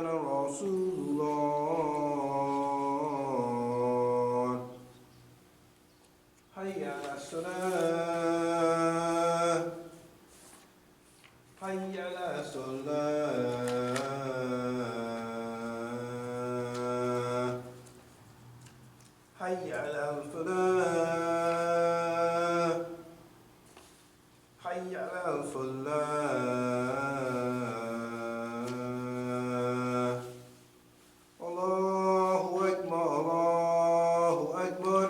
رسول الله حي على الصلاة حي على الصلاة حي على الفلاح حي على الفلاح الله أكبر الله أكبر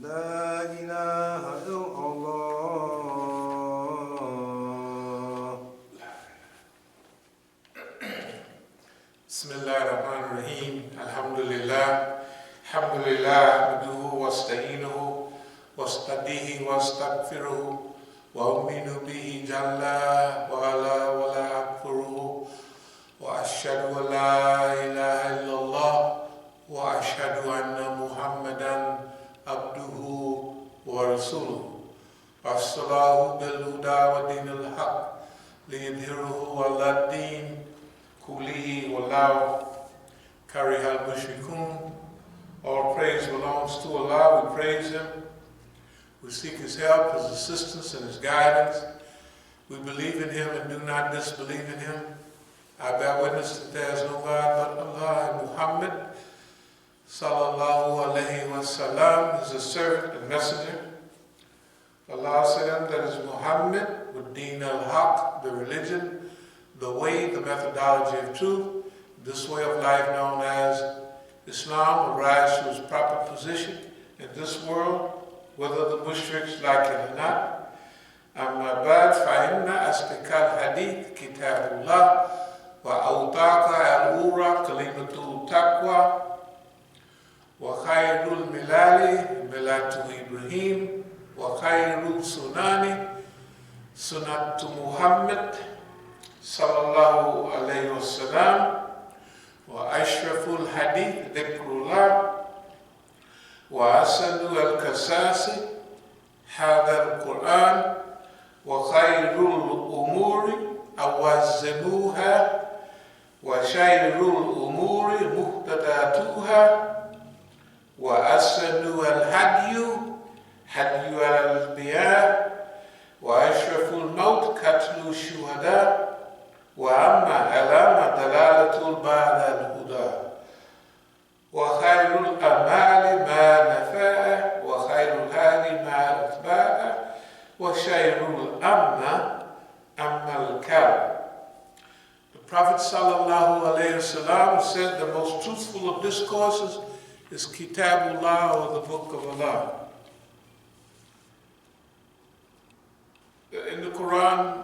لا إله إلا الله. بسم الله الرحمن الرحيم. الحمد لله الحمد لله نحمده واستعينه واستهديه واستغفره وأؤمن به جل وعلا ولا أكفره وأشهد أن لا إله إلا الله وأشهد أن محمدا عبده ورسوله أرسله بالهدى ودين الحق ليظهره على الدين كله ولو كره المشركون. All praise belongs to Allah. We praise Him. We seek His help, His assistance, and His guidance. We believe in Him and do not disbelieve in Him. I bear witness that there is no God but Allah, and Muhammad sallallahu alayhi wa sallam is a servant and messenger. Allah said that is Muhammad with Deen al-Haq, the religion, the way, the methodology of truth. This way of life known as Islam will rise to its proper position in this world, whether the mushriks like it or not. أما بعد فإن أصدق الحديث كتاب الله وأوثق الأمور كلمة التقوى وخير الملال ملة إبراهيم وخير السنن سنة محمد صلى الله عليه وسلم وأشرف الحديث ذكر الله وأحسن القصص هذا القرآن وخير الأمور أوزنوها وشر الأمور محدثاتها وأحسن الهدي هدي الأنبياء وأشرف الموت قتل الشهداء وأما علامة دلالة بعد الهدى وخير الأعمال ما نفع وخير الهادي ما أتباع وشر الأمن أما الكرم. The Prophet sallallahu alayhi wasallam said the most truthful of discourses is Kitabullah, or the Book of Allah. In the Quran,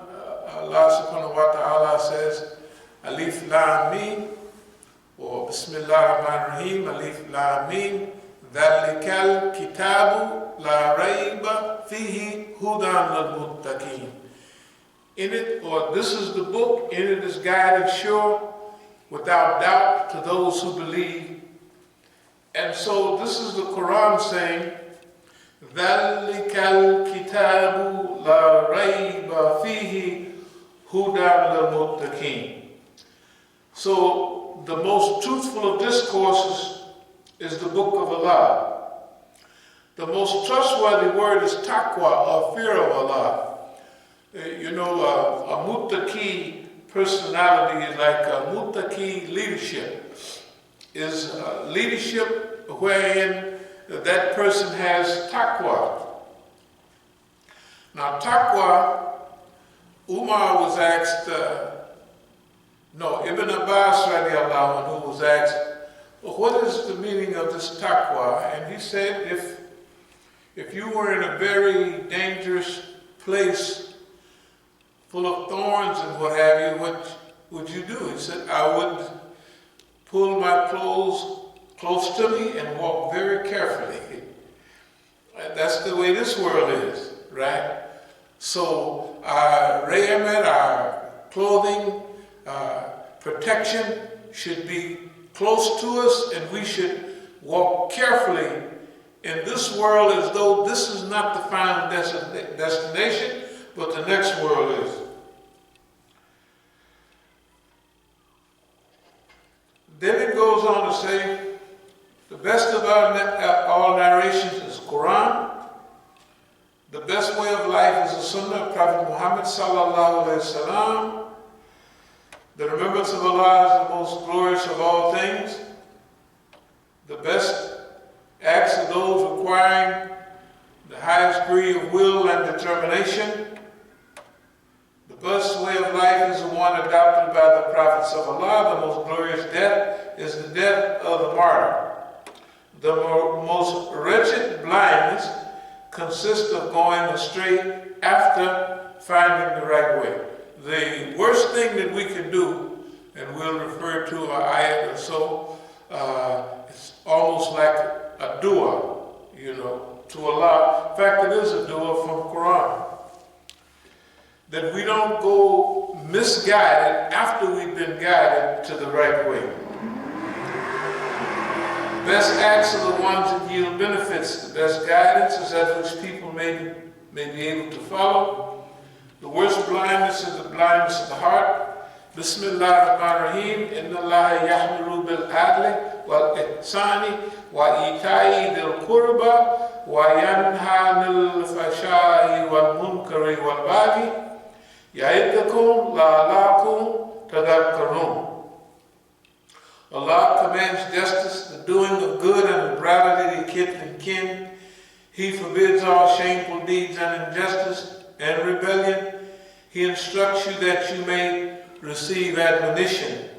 Allah subhanahu wa ta'ala says, Alif Lam Mim, or Bismillah ar-Rahman ar-Rahim, Alif Lam Mim, Dhalikal Kitabu La Rayba Fihi Hudan Lil-Muttaqin. In it, or this is the book, in it is guided sure, without doubt, to those who believe. And so this is the Quran saying, Dhalikal Kitabu La Rayba Fihi Hudan Lil-Muttaqin. So the most truthful of discourses is the Book of Allah. The most trustworthy word is taqwa, or fear of Allah. You know, a muttaqi personality is like a muttaqi leadership. Is leadership wherein that person has taqwa. Now taqwa, Umar was asked, Ibn Abbas radiallahu anhu was asked, well, what is the meaning of this taqwa? And he said, if you were in a very dangerous place full of thorns and what have you, what would you do? He said, I would pull my clothes close to me and walk very carefully. That's the way this world is, right? So our raiment, our clothing, protection should be close to us, and we should walk carefully in this world as though this is not the final destination, but the next world is. on to say, the best of all narrations is Quran. The best way of life is the Sunnah of Prophet Muhammad sallallahu alaihi wasallam. The remembrance of Allah is the most glorious of all things. The best acts are those requiring the highest degree of will and determination. The best way of life is the one adopted by the prophets of Allah. The most glorious death is the death of the martyr. The most wretched blindness consists of going astray after finding the right way. The worst thing that we can do, and we'll refer to an ayat or so, it's almost like a dua, to Allah. In fact, it is a dua from Quran. That we don't go misguided after we've been guided to the right way. The best acts are the ones that yield benefits. The best guidance is that which people may be able to follow. The worst blindness is the blindness of the heart. Bismillah ar-Rahman ar-Rahim. Inna Allah yahmiru bil-adli wal-ihsani wa-ita'i dil-qurba wa-yanha nil-fashai wal-munkari wal-baghi ya'idakum la'alakum tadakkarun. Allah commands justice, the doing of good and liberality to kith and kin. He forbids all shameful deeds and injustice and rebellion. He instructs you that you may receive admonition.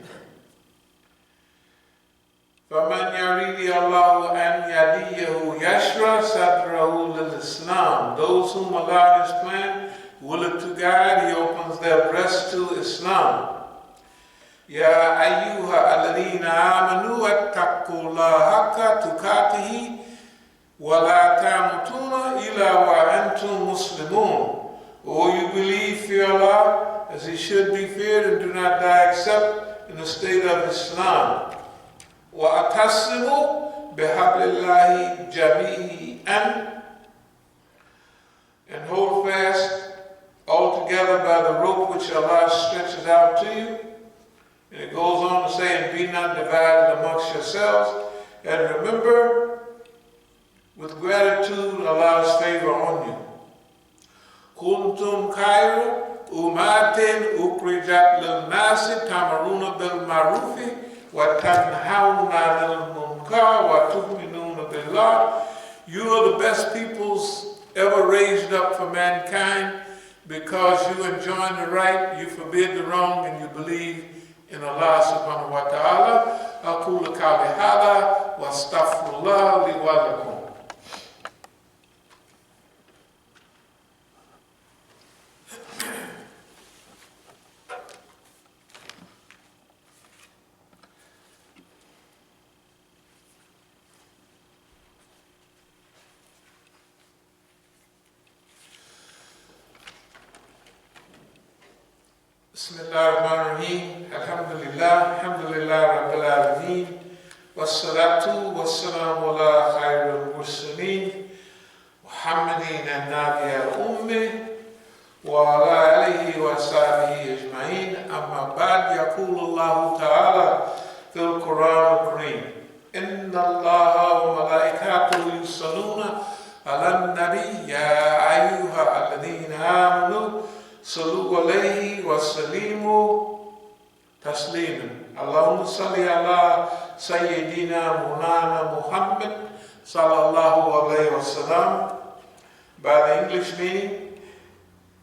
فَمَنْ يَرِيدِ اللَّهُ أَنْ يَهْدِيَهُ يَشْرَحْ صَدْرَهُ لِلْإِسْلَامِ. Those whom Allah has planned, willing to guide, He opens their breasts to Islam. يا أيها الذين آمنوا اتقوا الله حق تقاته ولا تموتون إلا وأنتم مسلمون. O you believe, fear Allah as He should be feared, and do not die except in the state of Islam. وَأَتَصِمُوا بِحَبْلِ اللَّهِ جَمِيعًا. And hold fast altogether by the rope which Allah stretches out to you. And it goes on to say, and be not divided amongst yourselves. And remember, with gratitude, Allah's favor on you. Kuntum khayra ummatin ukhrijat lin-nasi ta'muruna bil ma'rufi wa tanhauna 'anil munkar wa tu'minuna billah. You are the best peoples ever raised up for mankind, because you enjoin the right, you forbid the wrong, and you believe in Allah subhanahu wa ta'ala. Aqulu qawli hadha wa astaghfirullah li wa lakum. Bismillahirrahmanirrahim. Alhamdulillah Rabbil Alameen. Wassalatu wassalamu ala khairil mursaleen. Muhammadin an-nabi al-ummi wa ala alihi wa sahbihi ajma'in. Amma ba'd, yaqulu Allah ta'ala fil Quran al-Kareem. Inna Allah wa malaikatahu yusalluna ala an-nabi ya ayyuha alladhina amanu Sallu alayhi wa sallimu tasliman. Allahumma salli ala Sayyidina Mulana Muhammad sallallahu alayhi wa sallam. By the English meaning,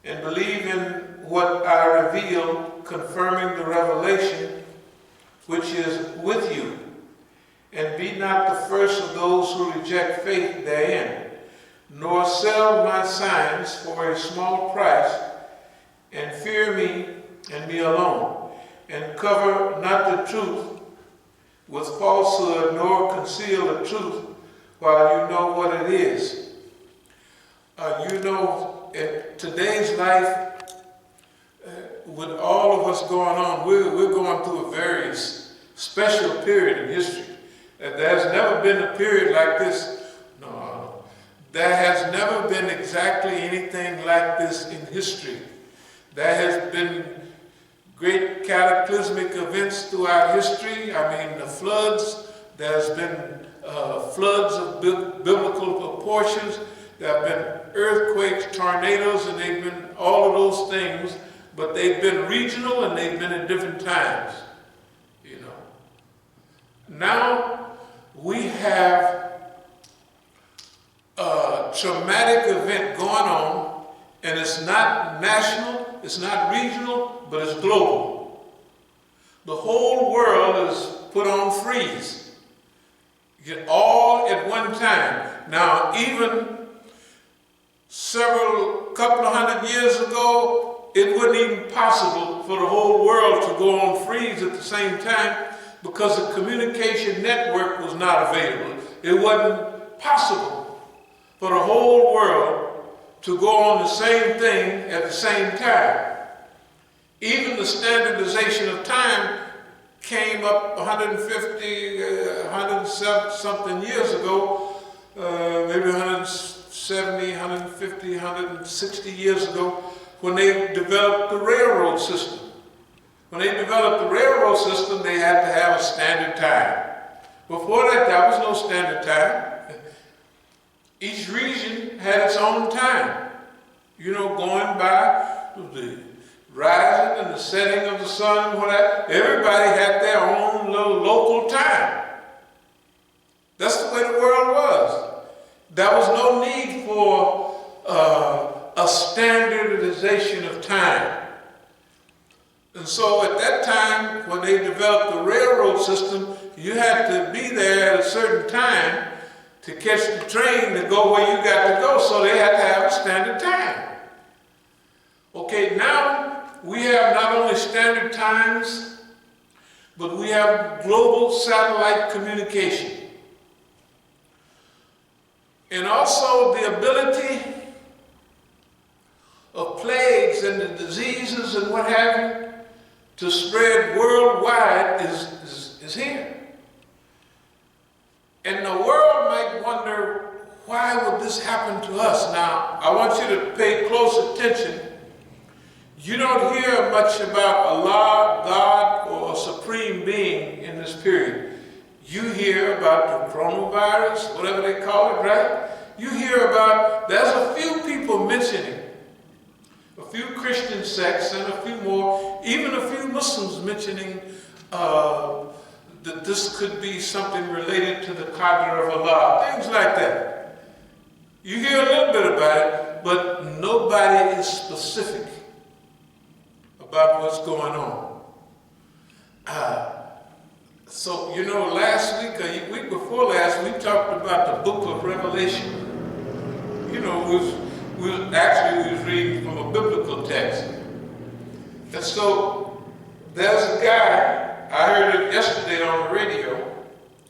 and believe in what I reveal, confirming the revelation which is with you, and be not the first of those who reject faith therein, nor sell my signs for a small price, and fear me and me alone, and cover not the truth with falsehood, nor conceal the truth while you know what it is. In today's life, with all of us going on, we're going through a very special period in history. There's never been a period like this. No, there has never been exactly anything like this in history. There has been great cataclysmic events throughout history. I mean, the floods, There's been floods of biblical proportions. There have been earthquakes, tornadoes, and they've been all of those things, but they've been regional and they've been at different times, you know. Now we have a traumatic event going on, and it's not national, it's not regional, but it's global. The whole world is put on freeze. All at one time. Now, even couple of hundred years ago, it wasn't even possible for the whole world to go on freeze at the same time because the communication network was not available. It wasn't possible for the whole world to go on the same thing at the same time. Even the standardization of time came up 150, 107 something years ago, maybe 170, 150, 160 years ago, when they developed the railroad system. When they developed the railroad system, they had to have a standard time. Before that, there was no standard time. Each region had its own time. You know, going by the rising and the setting of the sun and whatever, everybody had their own little local time. That's the way the world was. There was no need for a standardization of time. And so at that time, when they developed the railroad system, you had to be there at a certain time to catch the train to go where you got to go, so they had to have a standard time. Okay, now we have not only standard times, but we have global satellite communication. And also the ability of plagues and the diseases and what have you to spread worldwide is here. And the world might wonder, why would this happen to us? Now, I want you to pay close attention. You don't hear much about Allah, God, or a supreme being in this period. You hear about the coronavirus, whatever they call it, right? You hear about, there's a few people mentioning, a few Christian sects and a few more, even a few Muslims mentioning that this could be something related to the Qadr of Allah, things like that. You hear a little bit about it, but nobody is specific about what's going on. So, you know, last week, a week before last, we talked about the book of Revelation. You know, we was reading from a biblical text. And so, there's a guy, I heard it yesterday on the radio,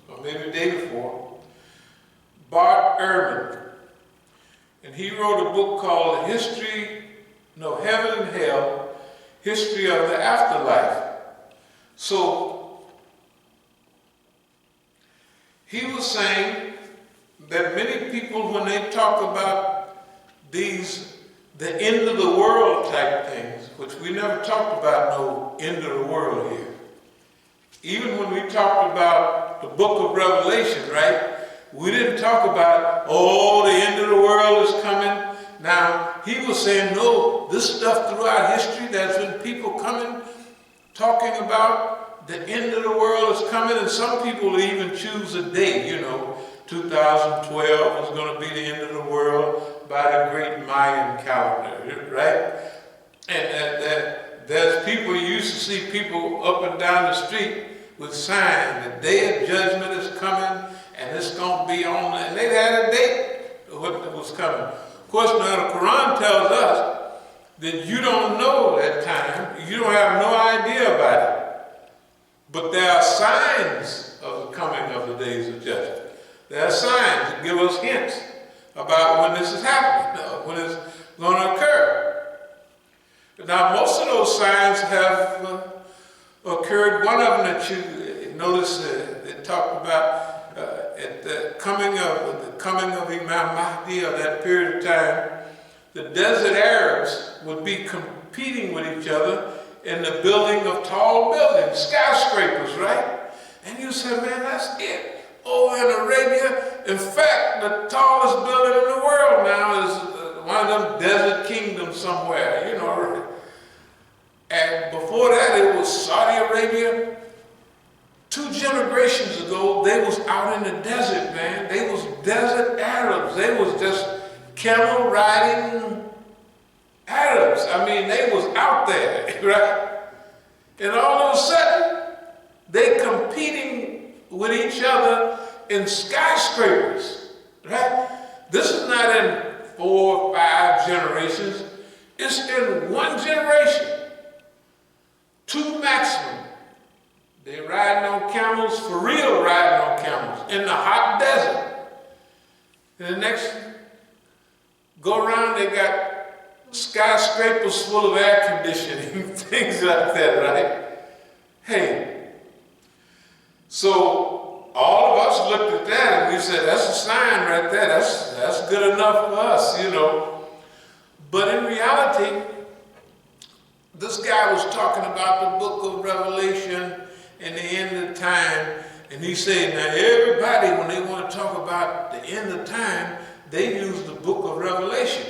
or maybe the day before, Bart Ehrman. And he wrote a book called Heaven and Hell, History of the Afterlife. So, he was saying that many people, when they talk about the end of the world type things, which we never talked about no end of the world here. Even when we talked about the book of Revelation, right? We didn't talk about, oh, the end of the world is coming. Now, he was saying, no, this stuff throughout history, there's been people coming, talking about the end of the world is coming, and some people even choose a date, you know, 2012 is going to be the end of the world by the great Mayan calendar, right? And there's people, you used to see people up and down the street with signs, the day of judgment is coming, and it's going to be on, and they had a date of what was coming. Of course, now the Quran tells us that you don't know that time, you don't have no idea about it. But there are signs of the coming of the days of judgment. There are signs that give us hints about when this is happening, when it's going to occur. Now, most of those signs have occurred. One of them that you notice they talked about at the coming of Imam Mahdi, of that period of time, the desert Arabs would be competing with each other in the building of tall buildings, skyscrapers, right? And you say, man, that's it. over in Arabia. In fact, the tallest building in the world now is one of them desert kingdoms somewhere, you know. And before that, it was Saudi Arabia. 2 generations ago, they was out in the desert, man. They was desert Arabs. They was just camel riding Arabs. I mean, they was out there, right? And all of a sudden, they competing with each other in skyscrapers, right? This is not in 4 or 5 generations. It's in 1 generation. 2 maximum. They riding on camels, for real riding on camels, in the hot desert. And the next go around, they got skyscrapers full of air conditioning, things like that, right? Hey, so all of us looked at that and we said, that's a sign right there, that's good enough for us, you know. But in reality, this guy was talking about the book of Revelation and the end of time, and he said, now everybody, when they want to talk about the end of time, they use the book of Revelation.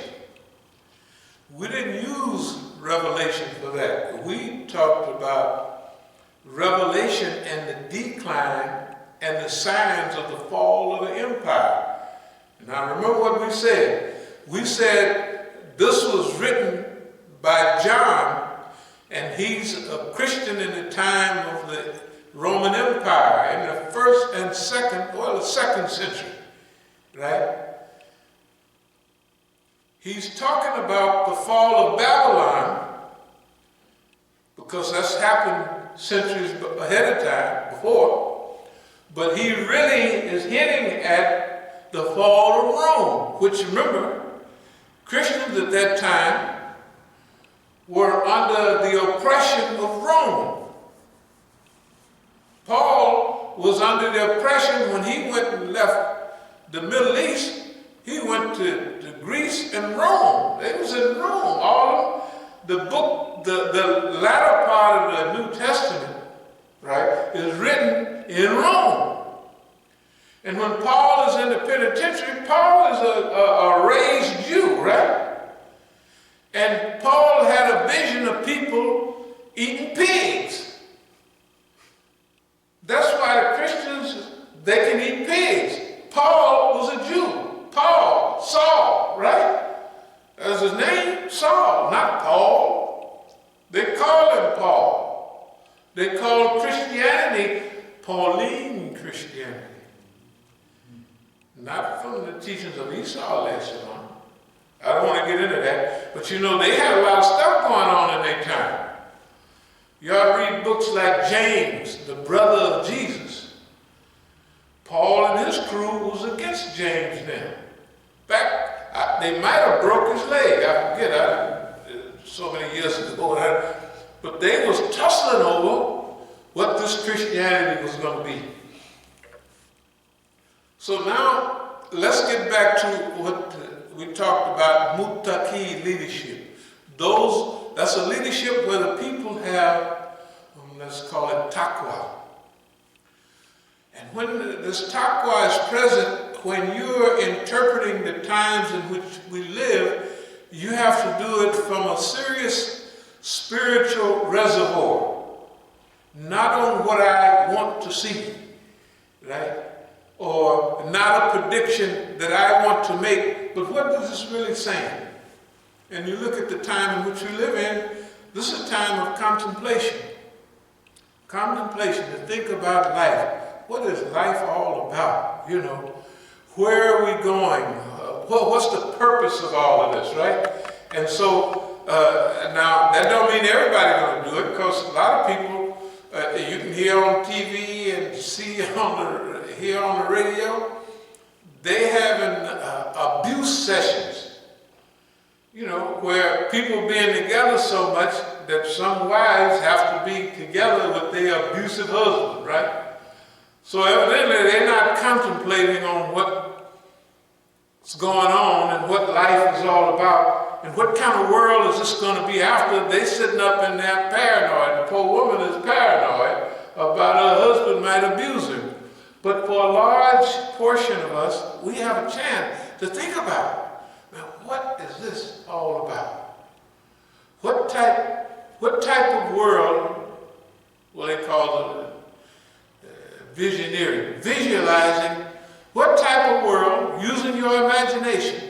We didn't use Revelation for that. We talked about Revelation and the decline and the signs of the fall of the empire. Now remember what we said. We said this was written by John, and he's a Christian in the time of the Roman Empire, in the the second century, right? He's talking about the fall of Babylon, because that's happened centuries ahead of time, before, but he really is hinting at the fall of Rome, which, remember, Christians at that time were under the oppression of Rome. Paul was under the oppression when he went and left the Middle East. He went to Greece and Rome. They was in Rome. All of them. The latter part of the New Testament, right, is written in Rome. And when Paul is in the penitentiary, Paul is a raised Jew, right? And Paul had a vision of people eating pigs. That's why the Christians, they can eat pigs. Paul was a Jew. Paul, Saul, right? That's his name, Saul, not Paul. They call him Paul. They call Christianity Pauline Christianity. Not from the teachings of Esau last year. I don't want to get into that, but you know, they had a lot of stuff going on in their time. Y'all read books like James, the brother of Jesus. Paul and his crew was against James then. In fact, they might have broke his leg. I forget, so many years ago. But they was tussling over what this Christianity was going to be. So now, let's get back to what we talked about, muttaqi leadership. That's a leadership where the people have, let's call it taqwa. And when this taqwa is present, when you're interpreting the times in which we live, you have to do it from a serious spiritual reservoir. Not on what I want to see, right? Or not a prediction that I want to make, but what is this really saying? And you look at the time in which we live in, this is a time of contemplation. Contemplation, to think about life. What is life all about? You know, where are we going? What's the purpose of all of this, right? And so, now, that don't mean everybody's going to do it, because a lot of people, you can hear on TV and hear on the radio, they having abuse sessions. You know, where people being together so much that some wives have to be together with their abusive husband, right? So evidently they're not contemplating on what's going on and what life is all about and what kind of world is this going to be after. They sitting up in there paranoid. The poor woman is paranoid about her husband might abuse her. But for a large portion of us, we have a chance to think about, now, what is this all about? What type of world, what they call it, visioneering, visualizing, what type of world, using your imagination,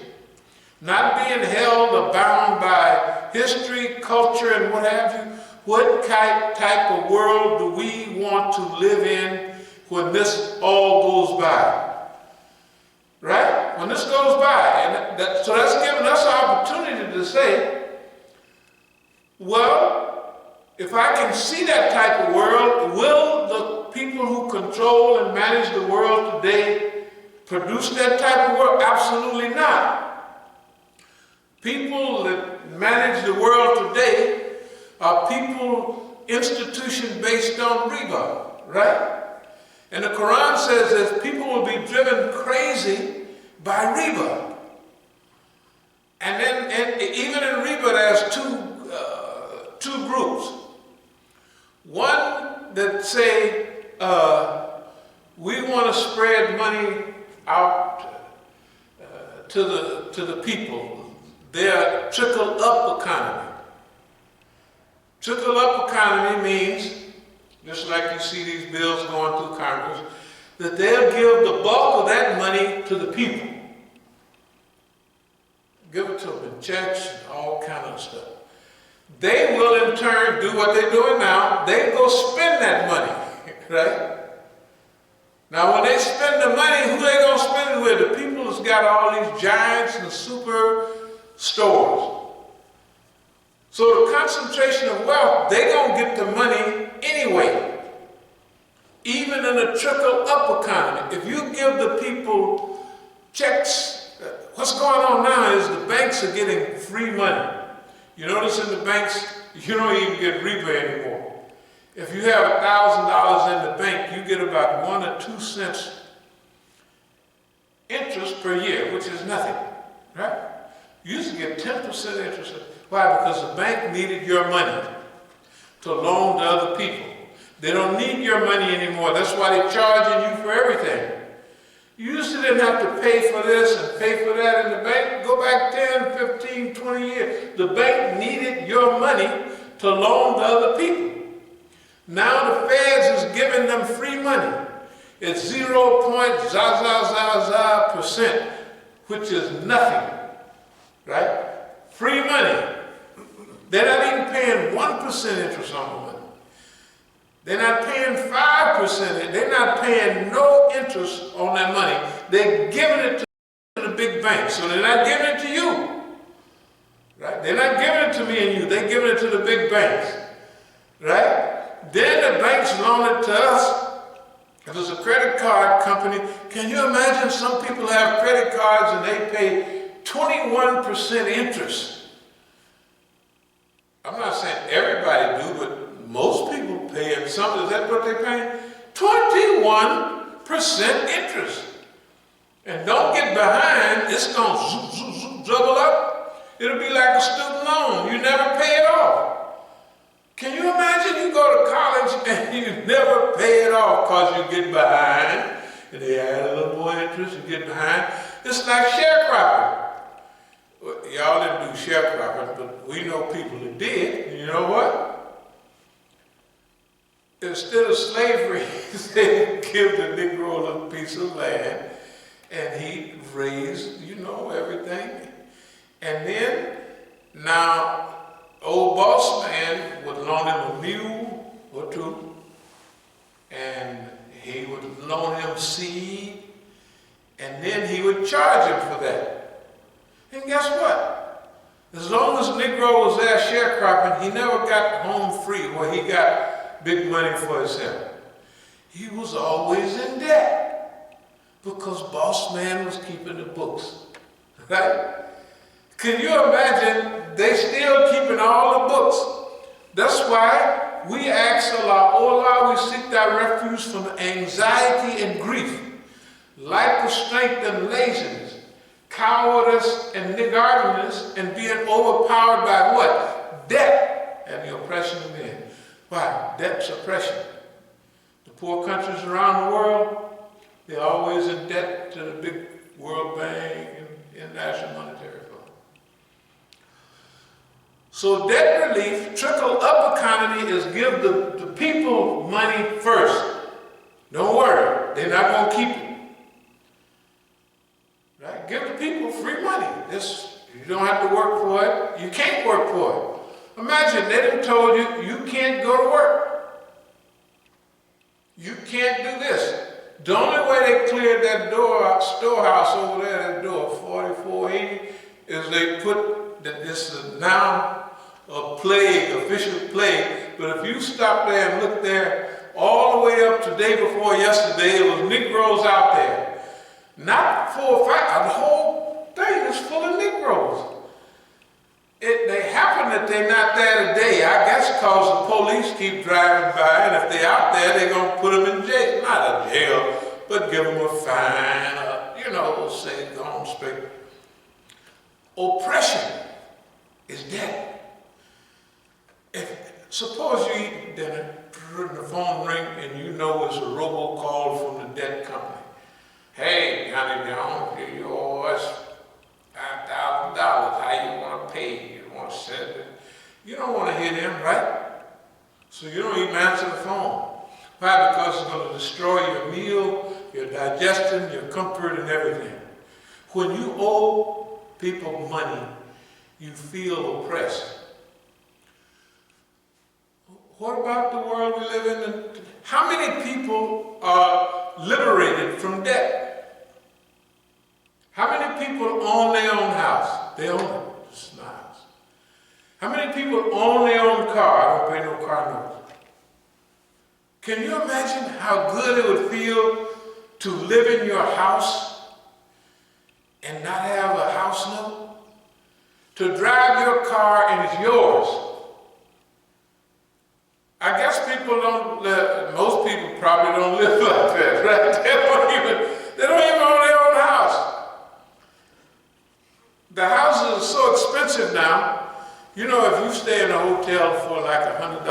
not being held or bound by history, culture, and what have you, what type of world do we want to live in when this all goes by? Right? When this goes by. And so that's giving us an opportunity to say, well, if I can see that type of world, will the people who control and manage the world today produce that type of world? Absolutely not. People that manage the world today are people, institution based on riba, right? And the Quran says that people will be driven crazy by riba. And then even in riba there's two groups. One that say, we want to spread money out to the people. They're trickle-up economy. Trickle-up economy means, just like you see these bills going through Congress, that they'll give the bulk of that money to the people. Give it to them in checks and all kind of stuff. They will in turn do what they're doing now. They go spend that money, right? Now when they spend the money, who they gonna spend it with? The people that's got all these giants and super stores. So the concentration of wealth, they gonna get the money anyway. Even in a trickle-up economy, if you give the people checks, what's going on now is the banks are getting free money. You notice in the banks, you don't even get riba anymore. If you have $1,000 in the bank, you get about 1 or 2 cents interest per year, which is nothing, right? You used to get 10% interest. Why? Because the bank needed your money to loan to other people. They don't need your money anymore. That's why they're charging you for everything. You used to didn't have to pay for this and pay for that in the bank. Go back 10, 15, 20 years. The bank needed your money to loan to other people. Now the Feds is giving them free money. It's 0.000%, which is nothing, right? Free money. They're not even paying 1% interest on the money. They're not paying 5%. They're not paying no interest on that money. They're giving it to the big banks. So they're not giving it to you. Right? They're not giving it to me and you. They're giving it to the big banks. Right? Then the banks loan it to us. If it's a credit card company, can you imagine some people have credit cards and they pay 21% interest? I'm not saying everybody do, but most people pay, and some, is that what they're paying? 21% interest. And don't get behind, it's going to zoop, zoop, zoop, double up. It'll be like a student loan. You never pay it off. Can you imagine you go to college and you never pay it off because you get behind, and they add a little more interest, you get behind. It's like sharecropping. Y'all didn't do sharecropping, but we know people that did. And you know what? Instead of slavery, they give the Negro a little piece of land, and he raised, you know, everything. And then, now, old boss man would loan him a mule or two, and he would loan him seed, and then he would charge him for that. And guess what? As long as Negro was there sharecropping, he never got home free where he got big money for himself. He was always in debt because boss man was keeping the books, right? Can you imagine they still keeping all the books? That's why we ask Allah, oh Allah, we seek thy refuge from anxiety and grief, lack of strength and laziness, cowardice and niggardliness, and being overpowered by what? Debt and the oppression of men. Why? Debt's oppression. The poor countries around the world, They're always in debt to the big World Bank and International Monetary Fund. So debt relief, trickle-up economy is give the people money first. Don't worry, they're not going to keep it. Right? Give the people free money. You don't have to work for it. You can't work for it. Imagine they done told you, you can't go to work. You can't do this. The only way they cleared that storehouse over there, that door 4480, is they put that this is now a plague, official plague. But if you stop there and look there, all the way up to day before yesterday, it was Negroes out there. Not 4 or 5, the whole thing is full of Negroes. They happen that they're not there today, I guess because the police keep driving by, and if they're out there, they're going to put them in jail. Not in jail, but give them a fine, say go on straight. Oppression is debt. Suppose you eat dinner, the phone ring, and you know it's a robocall from the debt company. Hey, Johnny Jones, you owe us $5,000. How you want to pay? You want to send it? You don't want to hear them, right? So you don't even answer the phone. Why? Because it's going to destroy your meal, your digestion, your comfort, and everything. When you owe people money, you feel oppressed. What about the world we live in? How many people are liberated from debt? How many people own their own house? They own it. It's not a house. How many people own their own car? I don't pay no car notes. Can you imagine how good it would feel to live in your house and not have a house note? To drive your car and it's yours. I guess people don't live, most people probably don't live like that, right? They don't even own their own house. The houses are so expensive now. You know, if you stay in a hotel for like $100 a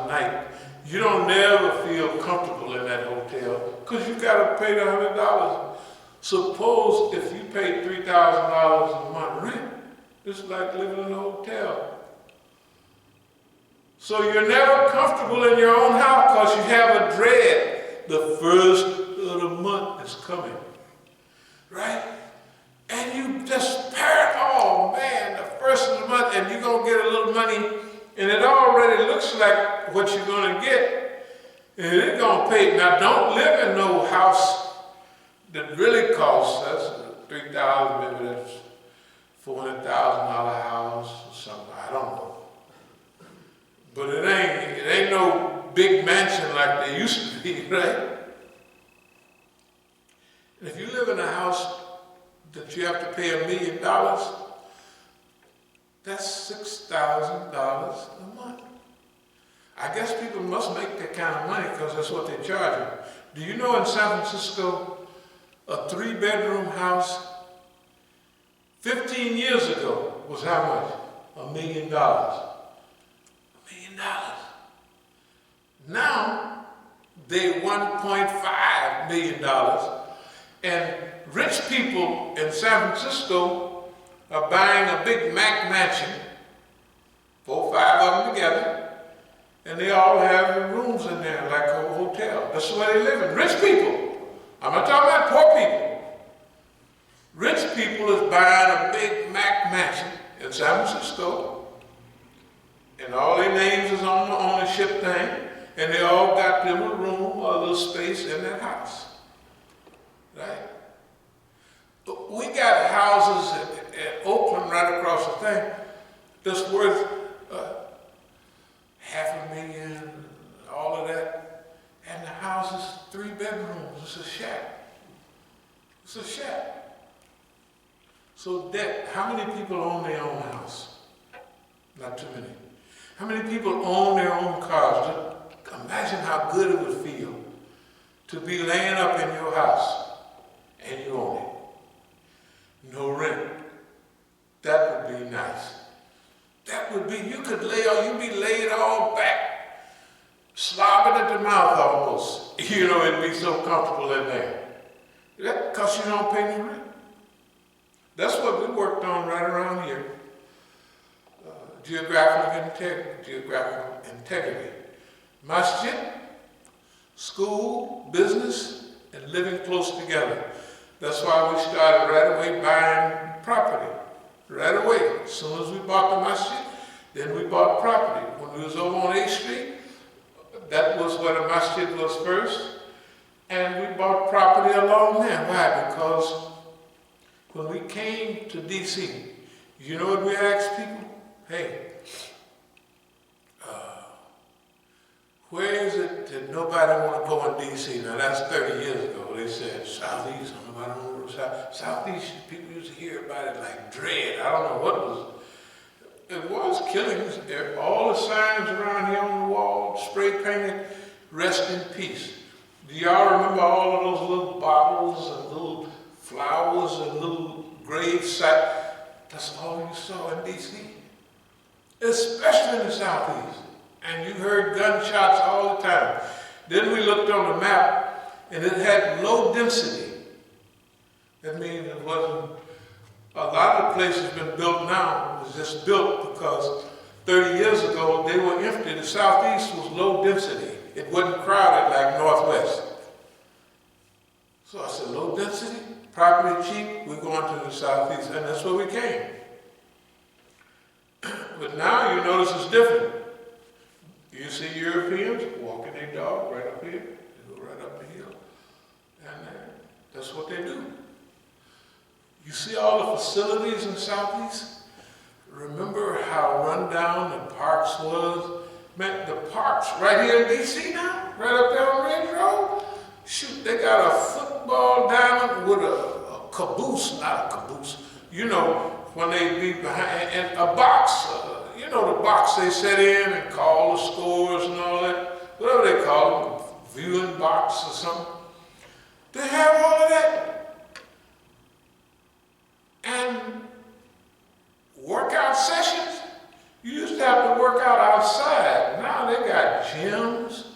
night, you don't never feel comfortable in that hotel because you got to pay the $100. Suppose if you paid $3,000 a month rent, it's like living in a hotel. So you're never comfortable in your own house because you have a dread. The first of the month is coming, right? And you just parrot, oh man, the first of the month, and you're going to get a little money, and it already looks like what you're going to get, and it's going to pay. Now, don't live in no house that really costs us $3,000, maybe that's $400,000 house or something, I don't know. But it ain't no big mansion like they used to be, right? And if you live in a house that you have to pay $1 million, that's $6,000 a month. I guess people must make that kind of money because that's what they charge them. Do you know in San Francisco, a 3-bedroom house 15 years ago was how much? $1 million. Now, they're $1.5 million. And rich people in San Francisco are buying a big Mac mansion, 4 or 5 of them together, and they all have rooms in there like a hotel. That's the way they live in. Rich people. I'm not talking about poor people. Rich people is buying a big Mac mansion in San Francisco, and all their names is on the ownership thing, and they all got them a room or a little space in that house, right? But we got houses at Oakland right across the thing that's worth $500,000, all of that, and the house is 3 bedrooms. It's a shack. It's a shack. So debt, how many people own their own house? Not too many. How many people own their own cars? Imagine how good it would feel to be laying up in your house and you own it. No rent. That would be nice. That would be, you'd be laid all back, slobbing at the mouth almost. It'd be so comfortable in there. That because you don't pay no rent. That's what we worked on right around here. Geographical integrity. Masjid, school, business, and living close together. That's why we started right away buying property. Right away. As soon as we bought the masjid, then we bought property. When we was over on 8th Street, that was where the masjid was first. And we bought property along there. Why? Because when we came to D.C., you know what we asked people? Hey, where is it that nobody want to go in D.C.? Now that's 30 years ago. They said Southeast. Nobody want to go to Southeast. People used to hear about it like dread. I don't know what it was. It was killings. All the signs around here on the wall, spray painted, rest in peace. Do y'all remember all of those little bottles and little flowers and little grave sites? That's all you saw in D.C., especially in the Southeast. And you heard gunshots all the time. Then we looked on the map, and it had low density. That means it wasn't, a lot of places been built now. It was just built because 30 years ago, they were empty. The Southeast was low density. It wasn't crowded like Northwest. So I said, low density, property cheap, we're going to the Southeast, and that's where we came. But now you notice it's different. You see Europeans walking their dog right up here, they go right up the hill, and that's what they do. You see all the facilities in Southeast? Remember how run down the parks was? Man, the parks right here in D.C. now, right up there on Ridge Road, shoot, they got a football diamond with a caboose, not a caboose, you know, when they be behind, and a box, you know the box they set in and call the scores and all that, whatever they call them, viewing box or something. They have all of that. And workout sessions, you used to have to work out outside. Now they got gyms,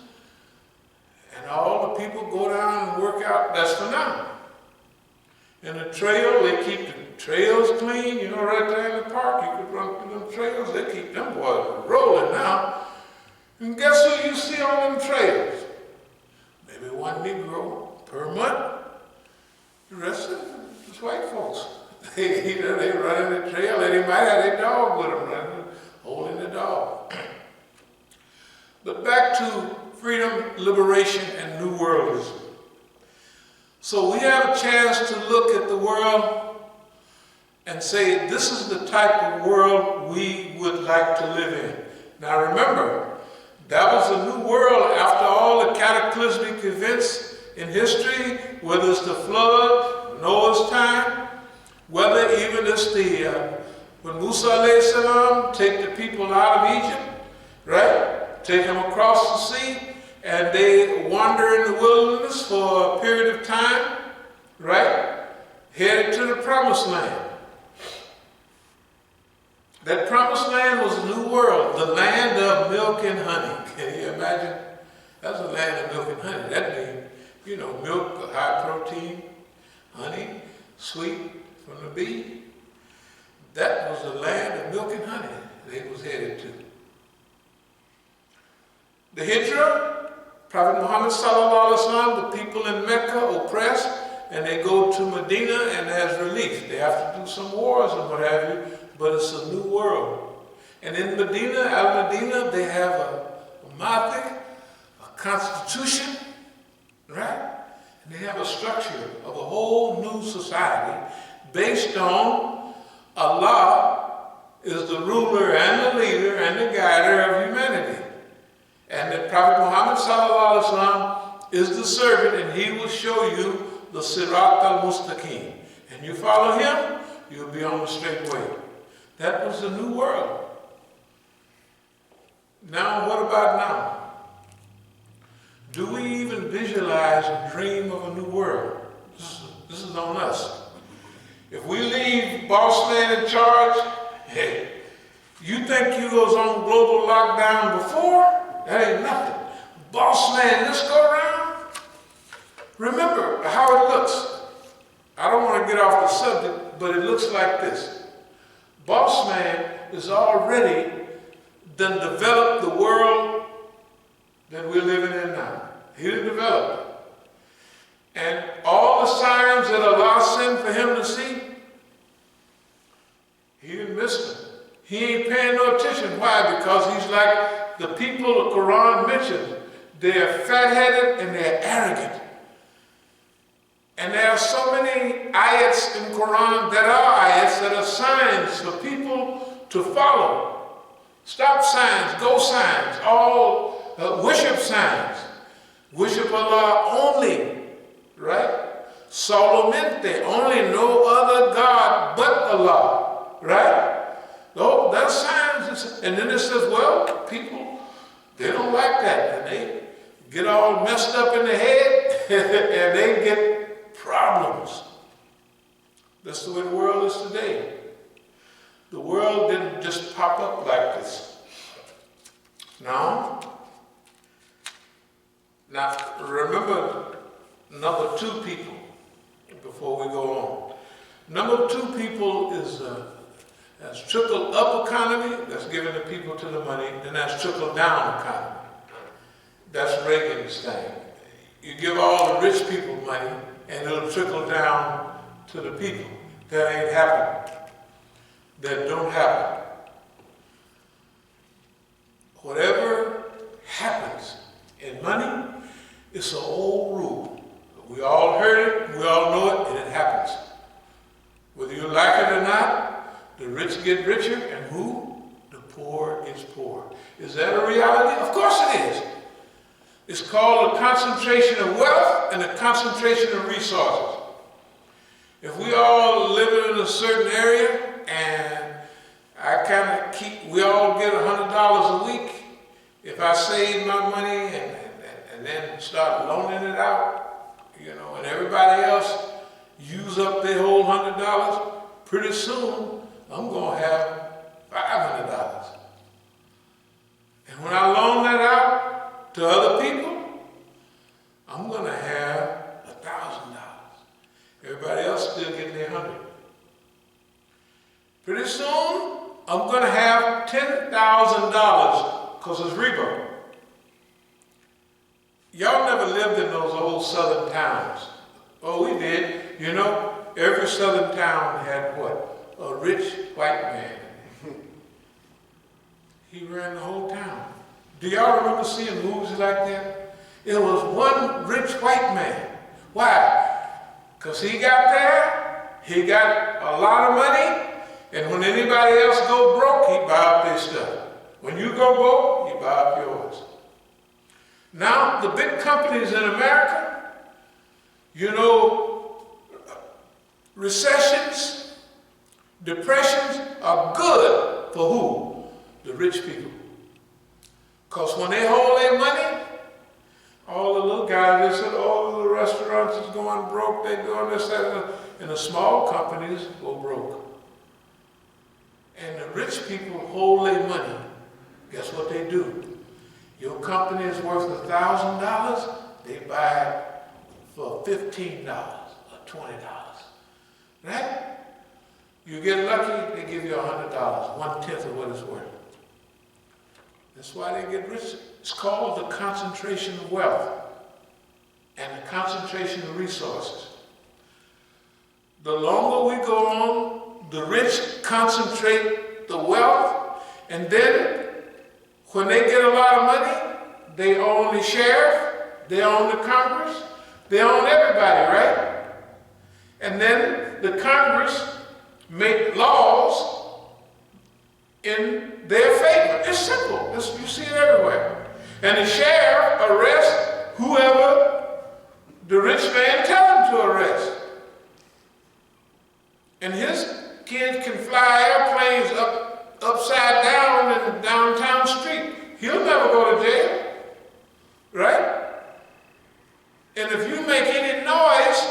and all the people go down and work out. That's for now. And the trail, they keep the trails clean, you know, right there in the park. You could run through them trails. They keep them boys rolling now. And guess who you see on them trails? Maybe one Negro per month. The rest of them is white folks. They run in the trail, and they might have their dog with them, running, holding the dog. But back to freedom, liberation, and New Worldism. So we have a chance to look at the world and say, this is the type of world we would like to live in. Now remember, that was a new world after all the cataclysmic events in history, whether it's the flood, Noah's time, whether even it's when Musa alayhi salam take the people out of Egypt, right? Take them across the sea, and they wander in the wilderness for a period of time, right? Headed to the promised land. That promised land was a new world, the land of milk and honey. Can you imagine? That's a land of milk and honey. That means, you know, milk, high protein, honey, sweet from the bee. That was the land of milk and honey they was headed to. The Hijrah, Prophet Muhammad sallallahu alaihi wasallam, the people in Mecca oppressed, and they go to Medina and there's relief. They have to do some wars and what have you, but it's a new world. And in Medina, Al-Medina, they have a Mathik, a constitution, right? And they have a structure of a whole new society based on Allah is the ruler and the leader and the guider of humanity. And that Prophet Muhammad sallallahu alaihi wasallam is the servant, and he will show you the Sirat al-Mustaqim. And you follow him, you'll be on the straight way. That was the new world. Now, what about now? Do we even visualize and dream of a new world? This is on us. If we leave boss man in charge, hey, you think you was on global lockdown before? That ain't nothing. Boss man, let's go around. Remember how it looks. want to get off the subject, but it looks like this. Boss man is already done developed the world that we're living in now. He didn't develop it. And all the signs that Allah sent for him to see, he didn't miss them. He ain't paying no attention. Why? Because he's like the people the Quran mentions. They're fat-headed and they're arrogant. And there are so many ayats in Quran that are ayats that are signs for people to follow. Stop signs, go signs, all worship signs. Worship Allah only, right? Solamente, only no other God but Allah, right? No, that's signs. And then it says, well, people, they don't like that. And they get all messed up in the head and they get problems. That's the way the world is today. The world didn't just pop up like this. No. Now, remember number 2 people before we go on. Number 2 people is that's trickle up economy, that's giving the people to the money, and that's trickle down economy. That's Reagan's thing. You give all the rich people money, and it'll trickle down to the people. That ain't happening. That don't happen. Whatever happens in money, it's an old rule. We all heard it, we all know it, and it happens. Whether you like it or not, the rich get richer, and who? The poor is poor. Is that a reality? Of course it is. It's called the concentration of wealth and the concentration of resources. If we all live in a certain area, and we all get $100 a week, if I save my money and then start loaning it out, and everybody else use up their whole $100, pretty soon I'm going to have $500. And when I loan that out to other people, I'm going to have $1,000. Everybody else still getting their 100. Pretty soon, I'm going to have $10,000 because it's repo. Y'all never lived in those old southern towns. Oh, we did. Every southern town had what? A rich white man. He ran the whole town. Do y'all remember seeing movies like that? It was one rich white man. Why? Because he got there, he got a lot of money, and when anybody else go broke, he buy up their stuff. When you go broke, you buy up yours. Now, the big companies in America, recessions, depressions are good for who? The rich people. Because when they hold their money, all the little guys, they said, the restaurants is going broke, they're doing this, that, and the small companies go broke. And the rich people hold their money. Guess what they do? Your company is worth $1,000, they buy it for $15 or $20. Right? You get lucky, they give you $100, 1/10 of what it's worth. That's why they get rich. It's called the concentration of wealth and the concentration of resources. The longer we go on, the rich concentrate the wealth, and then when they get a lot of money, they own the sheriff, they own the Congress, they own everybody, right? And then the Congress make laws in their favor. It's simple. You see it everywhere. And the sheriff arrests whoever the rich man tells him to arrest. And his kids can fly airplanes upside down in the downtown street. He'll never go to jail. Right? And if you make any noise,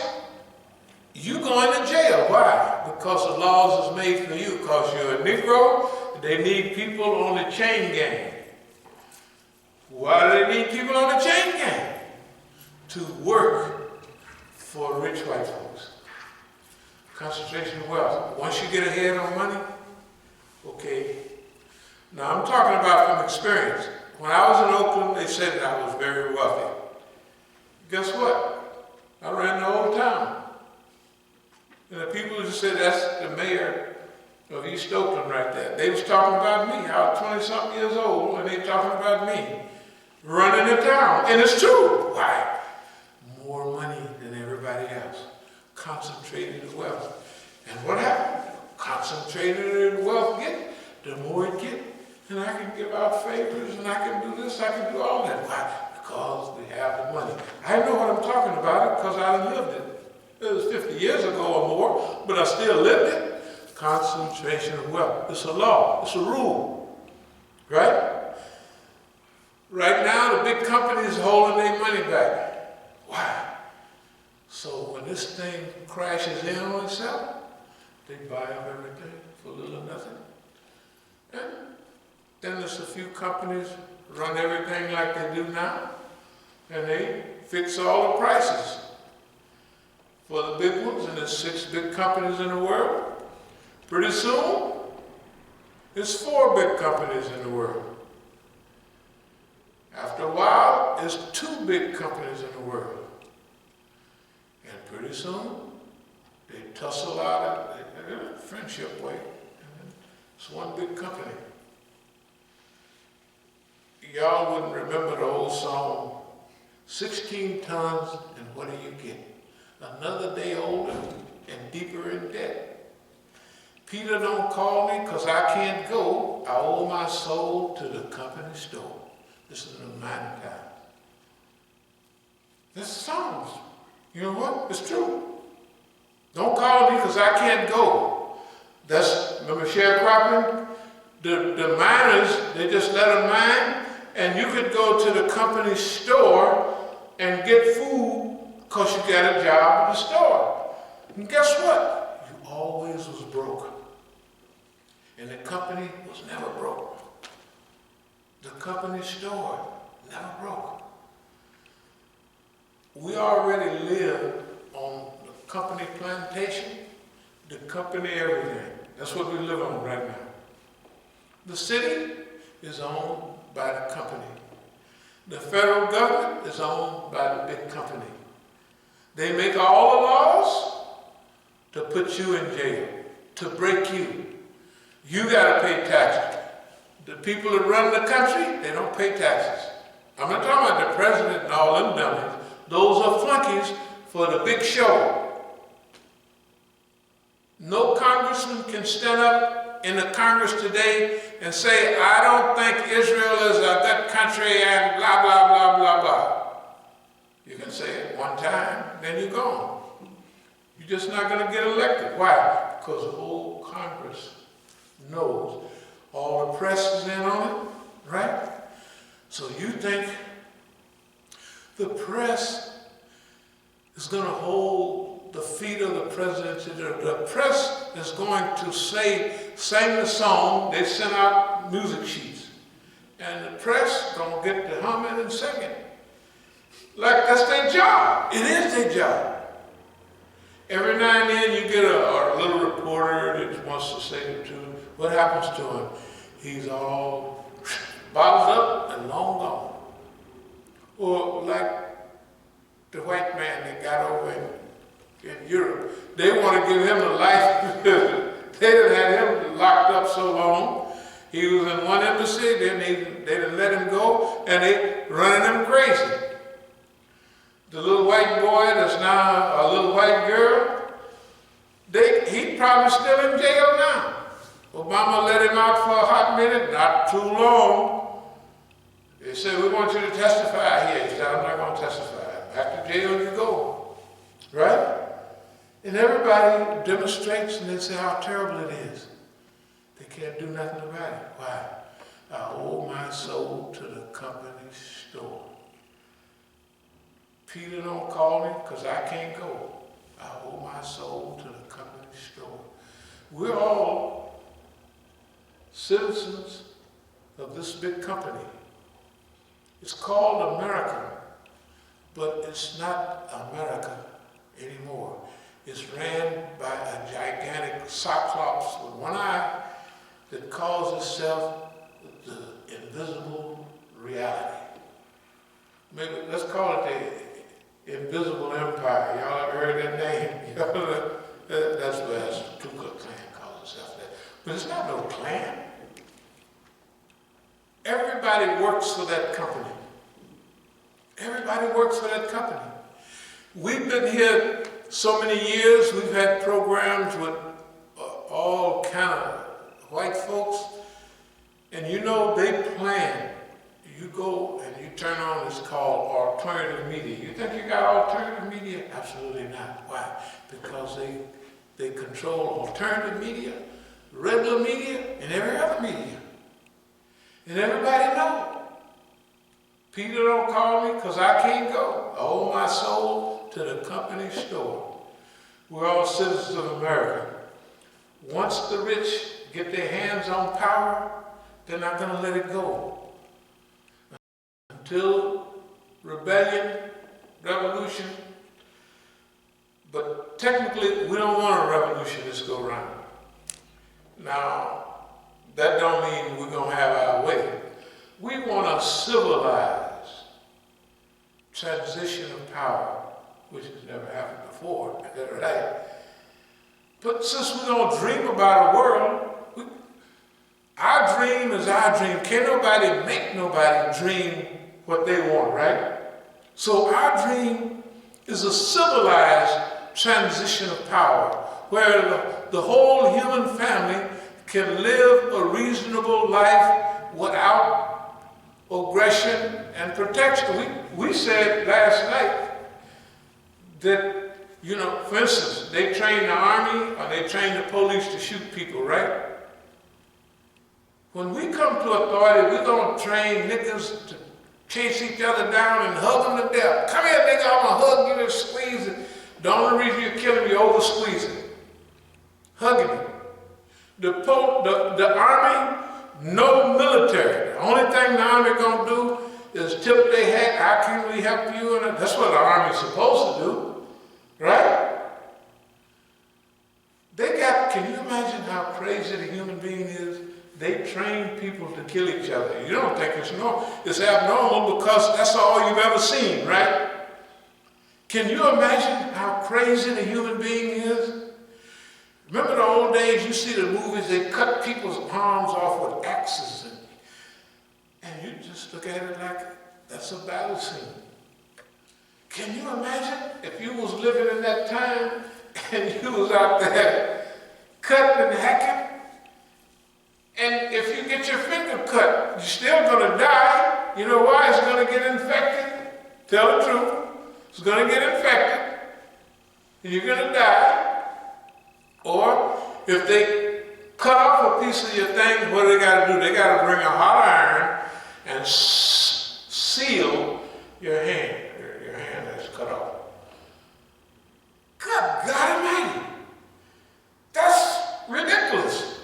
you go into jail. Why? Because the laws is made for you. Because you're a Negro, they need people on the chain gang. Why do they need people on the chain gang? To work for rich white folks. Concentration of wealth. Once you get ahead on money, okay. Now I'm talking about from experience. When I was in Oakland, they said that I was very wealthy. Guess what? I ran the whole town. And the people just said, that's the mayor of East Oakland right there. They was talking about me. I was 20-something years old, and they talking about me running the town. And it's true. Why? More money than everybody else. Concentrated wealth. And what happened? Concentrated in wealth get, the more it get, and I can give out favors, and I can do this, I can do all that. Why? Because we have the money. I know what I'm talking about because I lived it. It was 50 years ago or more, but I still lived it. Concentration of wealth. It's a law. It's a rule. Right? Right now, the big companies are holding their money back. Why? So when this thing crashes in on itself, they buy up everything for little or nothing. And then there's a few companies run everything like they do now, and they fix all the prices for the big ones, and there's 6 big companies in the world. Pretty soon, there's 4 big companies in the world. After a while, there's 2 big companies in the world. And pretty soon, they tussle out in a friendship way. And it's one big company. Y'all wouldn't remember the old song, 16 tons, and what do you get? Another day older and deeper in debt. Peter don't call me because I can't go. I owe my soul to the company store. This is a reminder time. This songs. You know what? It's true. Don't call me because I can't go. That's, remember sharecropping? The miners, they just let them mine, and you could go to the company store and get food because you got a job at the store. And guess what? You always was broke. And the company was never broke. The company store never broke. We already live on the company plantation, the company everything. That's what we live on right now. The city is owned by the company. The federal government is owned by the big company. They make all the laws to put you in jail, to break you. You got to pay taxes. The people that run the country, they don't pay taxes. I'm not talking about the president and all them dummies. Those are flunkies for the big show. No congressman can stand up in the Congress today and say, I don't think Israel is a good country and blah, blah, blah, blah, blah. You can say it one time, then you're gone. You're just not going to get elected. Why? Because the whole Congress knows. All the press is in on it, right? So you think the press is going to hold the feet of the presidency? The press is going to sing the song. They send out music sheets. And the press going to get to humming and singing. Like that's their job. It is their job. Every now and then you get a little reporter that wants to say the truth. What happens to him? He's all bottled up and long gone. Or like the white man that got over in Europe. They want to give him a life. They done had him locked up so long. He was in one embassy, then they done let him go, and they running him crazy. The little white boy that's now a little white girl, he's probably still in jail now. Obama let him out for a hot minute, not too long. They said, we want you to testify here. He said, I'm not going to testify. Back to jail you go. Right? And everybody demonstrates and they say how terrible it is. They can't do nothing about it. Why? I owe my soul to the company store. Peter don't call me because I can't go. I owe my soul to the company store. We're all citizens of this big company. It's called America, but it's not America anymore. It's ran by a gigantic cyclops with one eye that calls itself the invisible reality. Maybe let's call it the Invisible Empire. Y'all ever heard that name? That's what the Ku Klux Klan calls itself that. But it's not no clan. Everybody works for that company. Everybody works for that company. We've been here so many years. We've had programs with all kind of white folks. And you know, they plan. You go and you turn on, it's called alternative media. You think you got alternative media? Absolutely not. Why? Because they control alternative media, regular media, and every other media. And everybody knows. Peter don't call me because I can't go. I owe my soul to the company store. We're all citizens of America. Once the rich get their hands on power, they're not going to let it go. Until rebellion, revolution. But technically, we don't want a revolution this go round. Now, that don't mean we're going to have our way. We want a civilized transition of power, which has never happened before. Is that right? But since we don't dream about a world, our dream is our dream. Can't nobody make nobody dream what they want, right? So our dream is a civilized transition of power, where the whole human family can live a reasonable life without aggression and protection. We said last night that, you know, for instance, they train the army or they train the police to shoot people, right? When we come to authority, we're going to train niggas to chase each other down and hug them to death. Come here, nigga, I'm going to hug you and squeeze it. The only reason you're killing me, over squeezing. Hugging him. The army, no military. The only thing the army gonna do is tip their hat, how can we help you? And that's what the army's supposed to do, right? Can you imagine how crazy the human being is? They train people to kill each other. You don't think it's normal. It's abnormal because that's all you've ever seen, right? Can you imagine how crazy the human being is? Remember the old days, you see the movies, they cut people's arms off with axes, and you just look at it like that's a battle scene. Can you imagine if you was living in that time and you was out there cutting and hacking? And if you get your finger cut, you're still gonna die. You know why? It's gonna get infected. Tell the truth. It's gonna get infected, and you're gonna die. Or if they cut off a piece of your thing, what do they gotta do? They gotta bring a hot iron and seal your hand. Your hand that's cut off. Good God Almighty. That's ridiculous.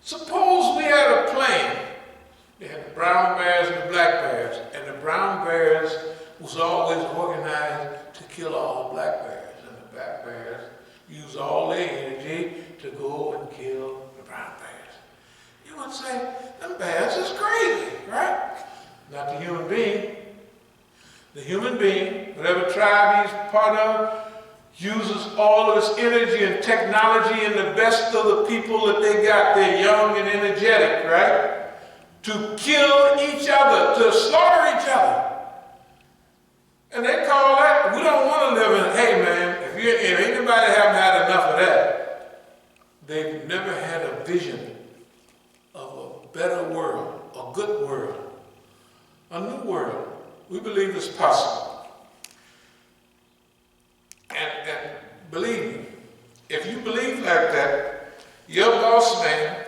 Suppose we had a plan. They had the brown bears and the black bears, and the brown bears was always organized to kill all the black bears, and the black bears use all their energy to go and kill the brown bears. You would say, them bears is crazy, right? Not the human being. The human being, whatever tribe he's part of, uses all of its energy and technology and the best of the people that they got. They're young and energetic, right? To kill each other, to slaughter each other. And they call that, we don't want to live in, hey man, if anybody haven't had enough of that, they've never had a vision of a better world, a good world, a new world. We believe it's possible. And believe me, if you believe like that, your boss man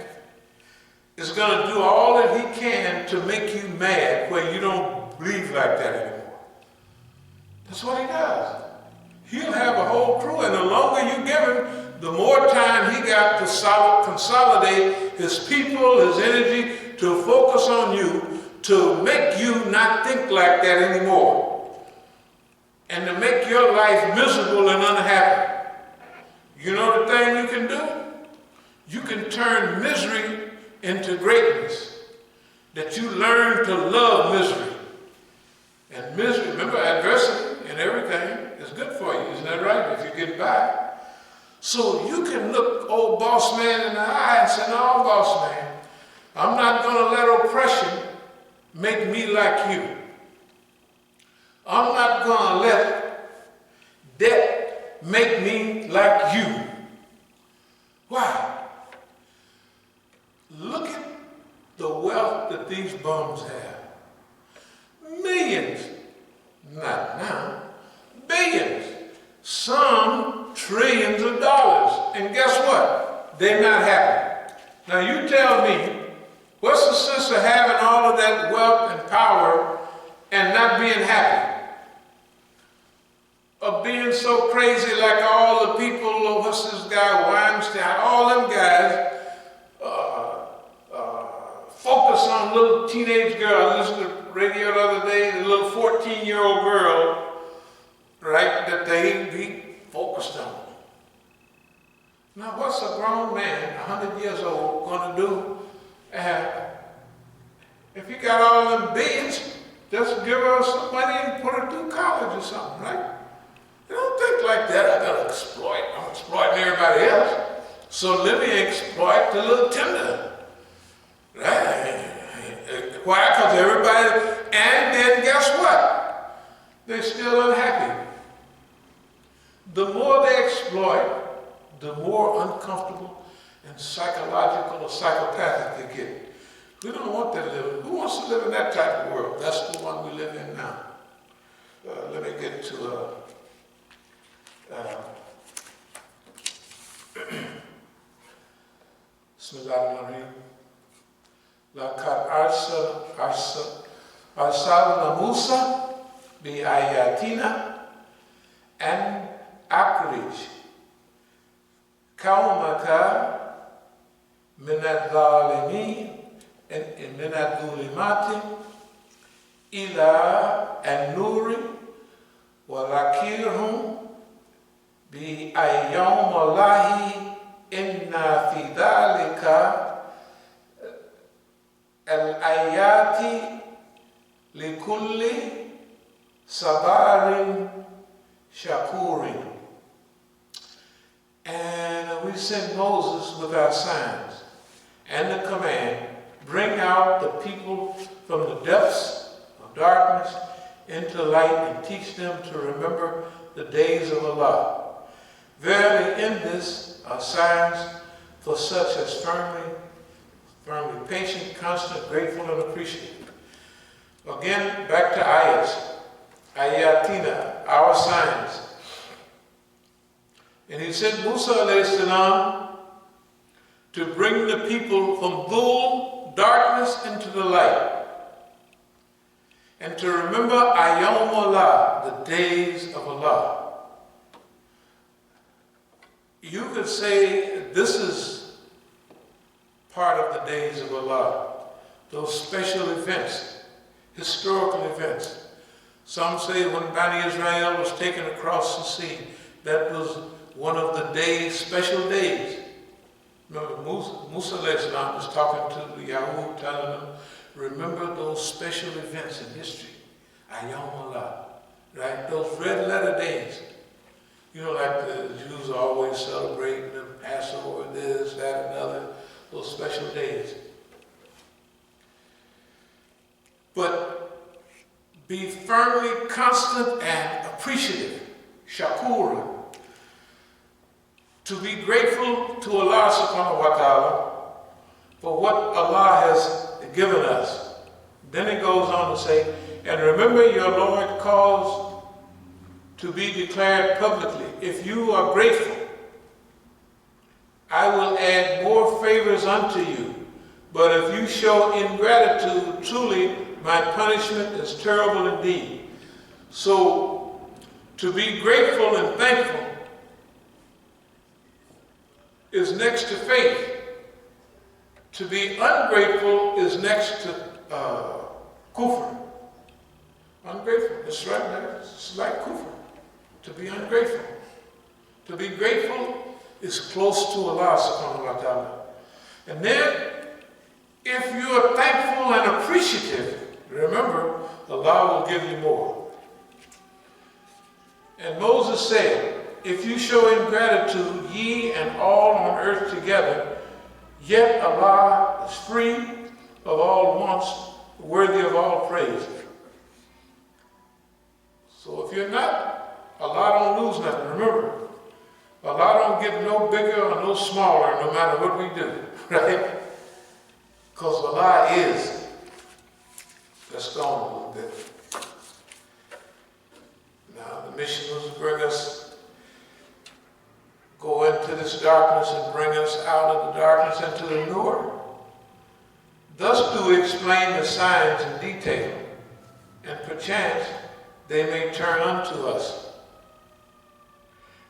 is going to do all that he can to make you mad where you don't believe like that anymore. That's what he does. He'll have a whole crew, and the longer you give him, the more time he got to consolidate his people, his energy, to focus on you, to make you not think like that anymore, and to make your life miserable and unhappy. You know the thing you can do? You can turn misery into greatness. That you learn to love misery. And misery, remember, adversity and everything is good for you. Isn't that right? If you get by. So you can look old boss man in the eye and say, no, boss man, I'm not going to let oppression make me like you. I'm not going to let debt make me like you. Why? Look at the wealth that these bums have. Millions. Not now. Billions. Some trillions of dollars. And guess what? They're not happy. Now you tell me, what's the sense of having all of that wealth and power and not being happy? Of being so crazy like all the people, what's this guy, Weinstein, all them guys, focus on little teenage girl. I listened to the radio the other day, the little 14-year-old girl, right, that they focused on. Now what's a grown man, 100 years old, gonna do? If you got all them billions, just give her some money and put her through college or something, right? You don't think like that. I gotta exploit. I'm exploiting everybody else. So let me exploit the little tender. Right? Why? Because everybody, and then guess what? They're still unhappy. The more they exploit, the more uncomfortable and psychological or psychopathic they get. We don't want that living. Who wants to live in that type of world? That's the one we live in now. Let me get to Bismillahirrahmanirrahim. Laqad arsalna Musa bi ayatina an akhrij qawmaka min adh-dhalimin min adh-dhulumati ila an-nuri wa dhakirhum bi ayyamillahi inna fi dhalika al-ayati likulli sabarin shakurin. And we sent Moses with our signs and the command, bring out the people from the depths of darkness into light and teach them to remember the days of Allah. Verily in this are signs for such as firmly patient, constant, grateful, and appreciative. Again, back to ayats. Ayatina, our signs. And he sent Musa alayhi salam to bring the people from dhul, darkness, into the light. And to remember Ayyam Allah, the days of Allah. You could say this is part of the days of Allah. Those special events, historical events. Some say when Bani Israel was taken across the sea, that was one of the days, special days. Remember, Musa was talking to the Yahud, telling them, remember those special events in history. Ayyam Allah, right? Those red letter days. You know, like the Jews are always celebrating the Passover, this, that, and other, those special days. But be firmly constant and appreciative, shakur, to be grateful to Allah subhanahu wa ta'ala for what Allah has given us. Then it goes on to say, and remember your Lord calls to be declared publicly. If you are grateful, I will add more favors unto you. But if you show ingratitude, truly my punishment is terrible indeed. So to be grateful and thankful is next to faith. To be ungrateful is next to kufr. Ungrateful, that's right, it's like kufr. To be ungrateful. To be grateful is close to Allah subhanahu wa ta'ala. And then, if you are thankful and appreciative, remember, Allah will give you more. And Moses said, if you show ingratitude, ye and all on earth together, yet Allah is free of all wants, worthy of all praise. So if you're not, Allah don't lose nothing. Remember, Allah don't get no bigger or no smaller no matter what we do, right? Because Allah is. Let's go on a little bit. Now the mission was to bring us, go into this darkness and bring us out of the darkness into the nur. Thus do we explain the signs in detail, and perchance they may turn unto us.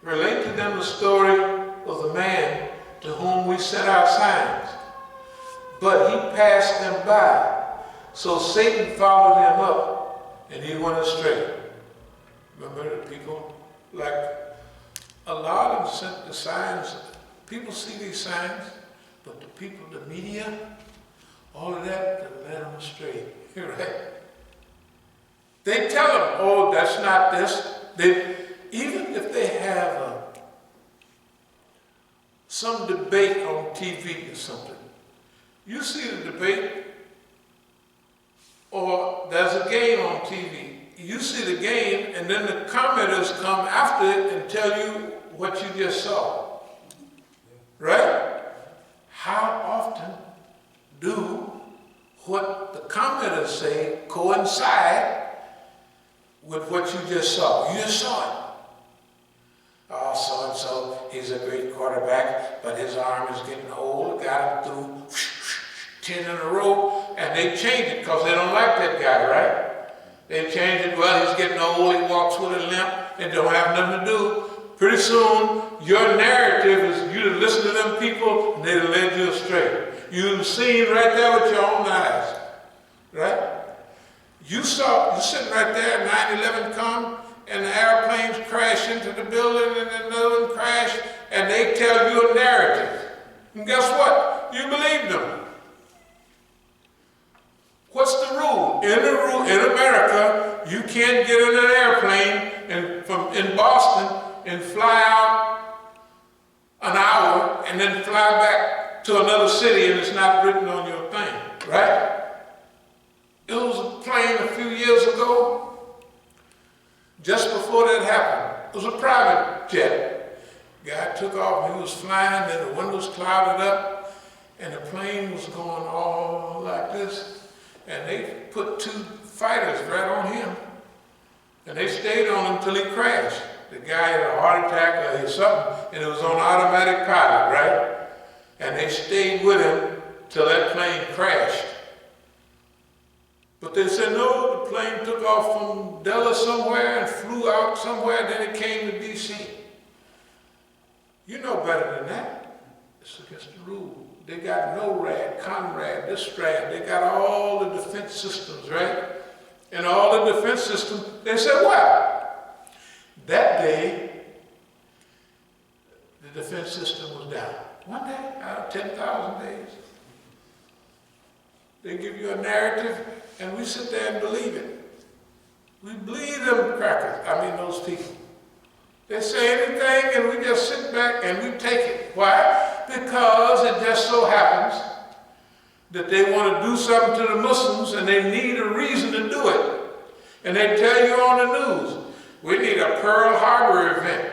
Relate to them the story of the man to whom we sent our signs, but he passed them by. So Satan followed him up, and he went astray. Remember the people, like a lot of them sent the signs. People see these signs, but the people, the media, all of that, they led them astray. Right? They tell them, oh, that's not this. Even if they have some debate on TV or something, you see the debate, or there's a game on TV. You see the game, and then the commenters come after it and tell you what you just saw. Right? How often do what the commenters say coincide with what you just saw? You just saw it. Oh, so-and-so, he's a great quarterback, but his arm is getting old. Got him through 10 in a row, and they change it because they don't like that guy, right? They change it, well, he's getting old, he walks with a limp, and don't have nothing to do. Pretty soon, your narrative is you listen to them people, and they led you astray. You've seen right there with your own eyes, right? You sitting right there, 9/11 come, and the airplanes crash into the building, and another one crash, and they tell you a narrative. And guess what? You believe them. What's the rule? In America, you can't get in an airplane in Boston and fly out an hour and then fly back to another city and it's not written on your thing, right? It was a plane a few years ago, just before that happened. It was a private jet. Guy took off, he was flying, then the windows clouded up, and the plane was going all like this. And they put 2 fighters right on him. And they stayed on him till he crashed. The guy had a heart attack or something, and it was on automatic pilot, right? And they stayed with him till that plane crashed. But they said, no, the plane took off from Dallas somewhere and flew out somewhere, then it came to D.C. You know better than that. It's against the rule. They got NORAD, CONRAD, this RAD. They got all the defense systems, right? And all the defense systems, they said, what? That day, the defense system was down. One day out of 10,000 days. They give you a narrative, and we sit there and believe it. We believe them crackers, those people. They say anything, and we just sit back and we take it. Why? Because it just so happens that they want to do something to the Muslims and they need a reason to do it. And they tell you on the news, we need a Pearl Harbor event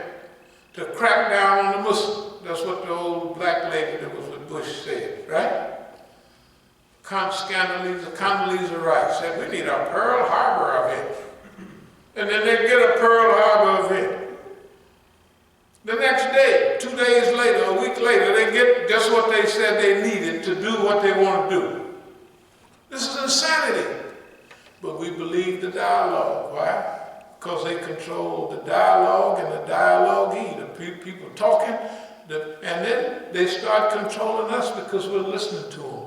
to crack down on the Muslims. That's what the old black lady that was with Bush said, right? Condoleezza Rice said, we need a Pearl Harbor event. And then they get a Pearl Harbor event. The next day, 2 days later, a week later, they get just what they said they needed to do what they want to do. This is insanity. But we believe the dialogue. Why? Because they control the dialogue and the dialogue-y, the people talking, and then they start controlling us because we're listening to them.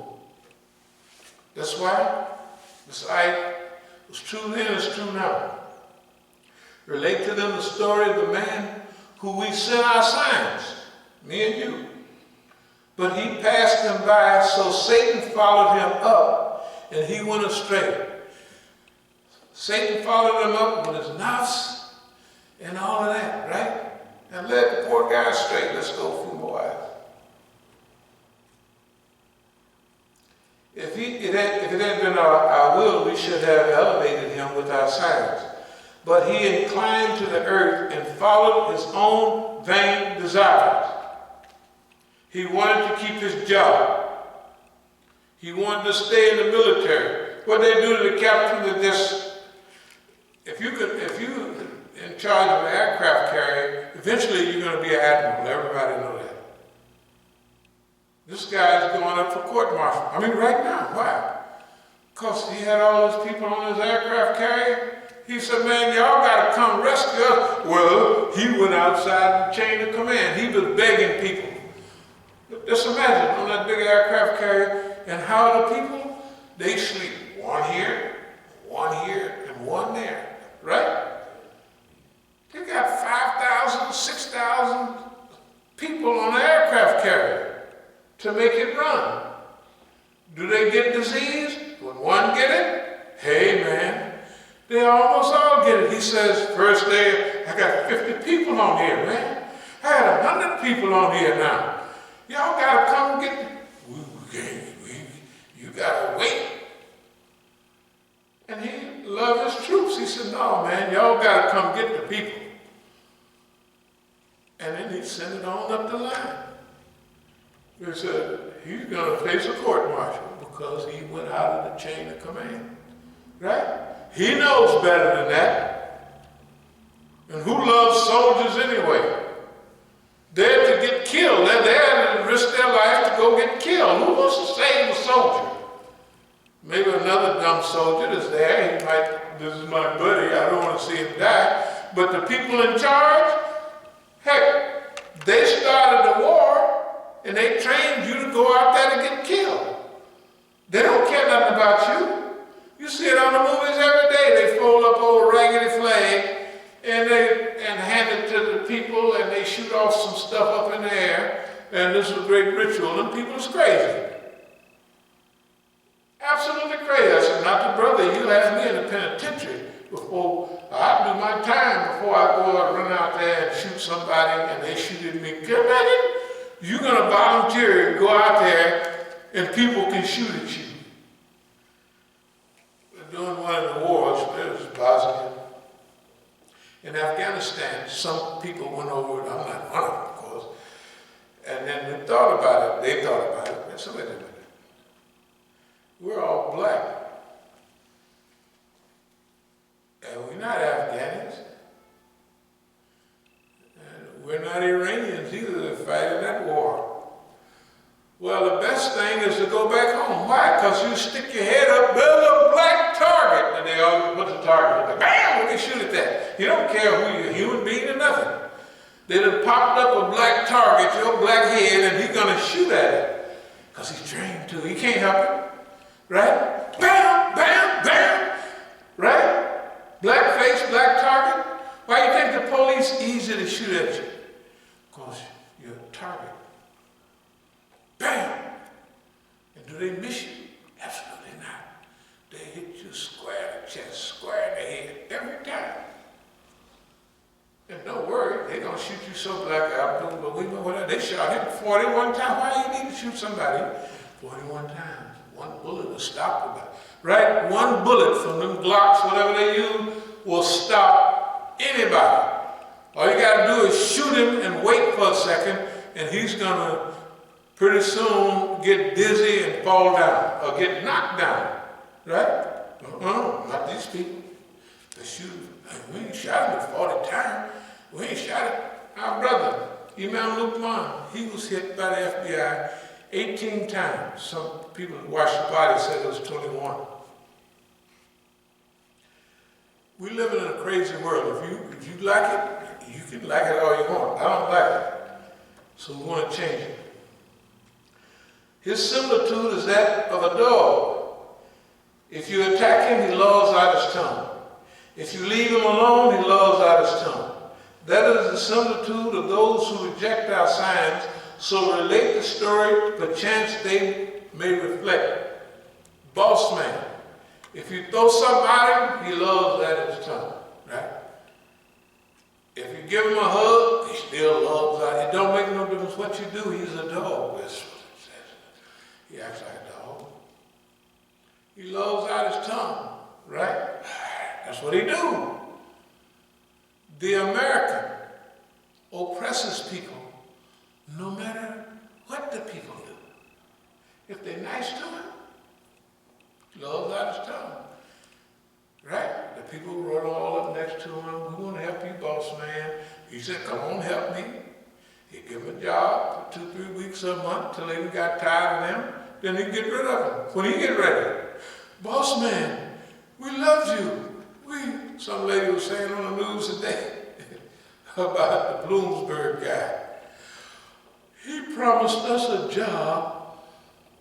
That's why this ayah was true then, it's true now. Relate to them the story of the man who we sent our signs. me and you. But he passed them by, so Satan followed him up, and he went astray. Satan followed him up with his mouths and all of that, right? And led the poor guy astray. Let's go a few more hours. If it had been our will, we should have elevated him with our silence. But he inclined to the earth and followed his own vain desires. He wanted to keep his job. He wanted to stay in the military. What they do to the captain is this: if you in charge of an aircraft carrier, eventually you're going to be an admiral. Everybody know that. This guy is going up for court-martial. I mean, right now. Why? Because he had all those people on his aircraft carrier. He said, man, y'all got to come rescue us. Well, he went outside the chain of command. He was begging people. Just imagine on that big aircraft carrier, and how the people, they sleep one here, and one there, right? They got 5,000, 6,000 people on the aircraft carrier to make it run. Do they get disease? When one get it, hey man, they almost all get it. He says, first day, I got 50 people on here, man. I had 100 people on here now. Y'all gotta come get me. You gotta wait. And he loved his troops. He said, no, man, y'all gotta come get the people. And then he sent it on up the line. He said, he's gonna face a court-martial because he went out of the chain of command. Right? He knows better than that. And who loves soldiers anyway? They're to get killed. They're there to risk their life to go get killed. Who wants to save a soldier? Maybe another dumb soldier that's there. He might, this is my buddy, I don't want to see him die. But the people in charge, heck, they started the war and they trained you to go out there to get killed. They don't care nothing about you. You see it on the movies every day. They fold up old raggedy flag and hand it to the people, and they shoot off some stuff up in the air, and this is a great ritual, and people's crazy. Absolutely crazy. I said, not the brother, you have me in the penitentiary before I do my time, before I go and run out there and shoot somebody and they shoot at me. Can you imagine? You're going to volunteer and go out there and people can shoot at you. During one of the wars, it was Bosnia. In Afghanistan, some people went over it. I'm not one of them, of course. And then they thought about it. And so wait a minute. We're all black. And we're not Afghans. And we're not Iranians either that fight in that war. Well, the best thing is to go back home. Why? Because you stick your head up, build a black target, and they all put the target. Like, bam! When they shoot at that. You don't care who you're, human being or nothing. They done popped up a black target, your black head, and he's gonna shoot at it. Because he's trained to. He can't help it. Right? Bam! Bam! Bam! Right? Black face, black target. Why do you think the police easy to shoot at you? Because you're a target. Bam! And do they miss you? Absolutely not. They hit you square in the chest, square in the head, every time. And don't worry, they're going to shoot you so black out, but we know what they shot him 41 times. Why do you need to shoot somebody 41 times? One bullet will stop them. Right? One bullet from them Glocks, whatever they use, will stop anybody. All you got to do is shoot him and wait for a second, and he's going to pretty soon get dizzy and fall down, or get knocked down, right? Not these people. They shoot him. We ain't shot him 40 times. We ain't shot him. Our brother, Imam, he was hit by the FBI 18 times. Some people who watched the body said it was 21. We live in a crazy world. If you like it, you can like it all you want. I don't like it. So we want to change it. His similitude is that of a dog. If you attack him, he lolls out his tongue. If you leave him alone, he lolls out his tongue. That is the similitude of those who reject our signs, so relate the story, perchance they may reflect. Boss man. If you throw something at him, he loves that at his tongue, right? If you give him a hug, he still loves that. It don't make no difference what you do, he's a dog. That's what it says. He acts like a dog. He loves out his tongue, right? That's what he do. The American oppresses people no matter what the people do. If they're nice to him, loves out his tongue. Right? The people run all up next to him. We want to help you, boss man. He said, come on, help me. He'd give him a job for 2-3 weeks a month till they got tired of them. Then he'd get rid of them. When he get ready, boss man, we loved you. Some lady was saying on the news today about the Bloomsburg guy. He promised us a job,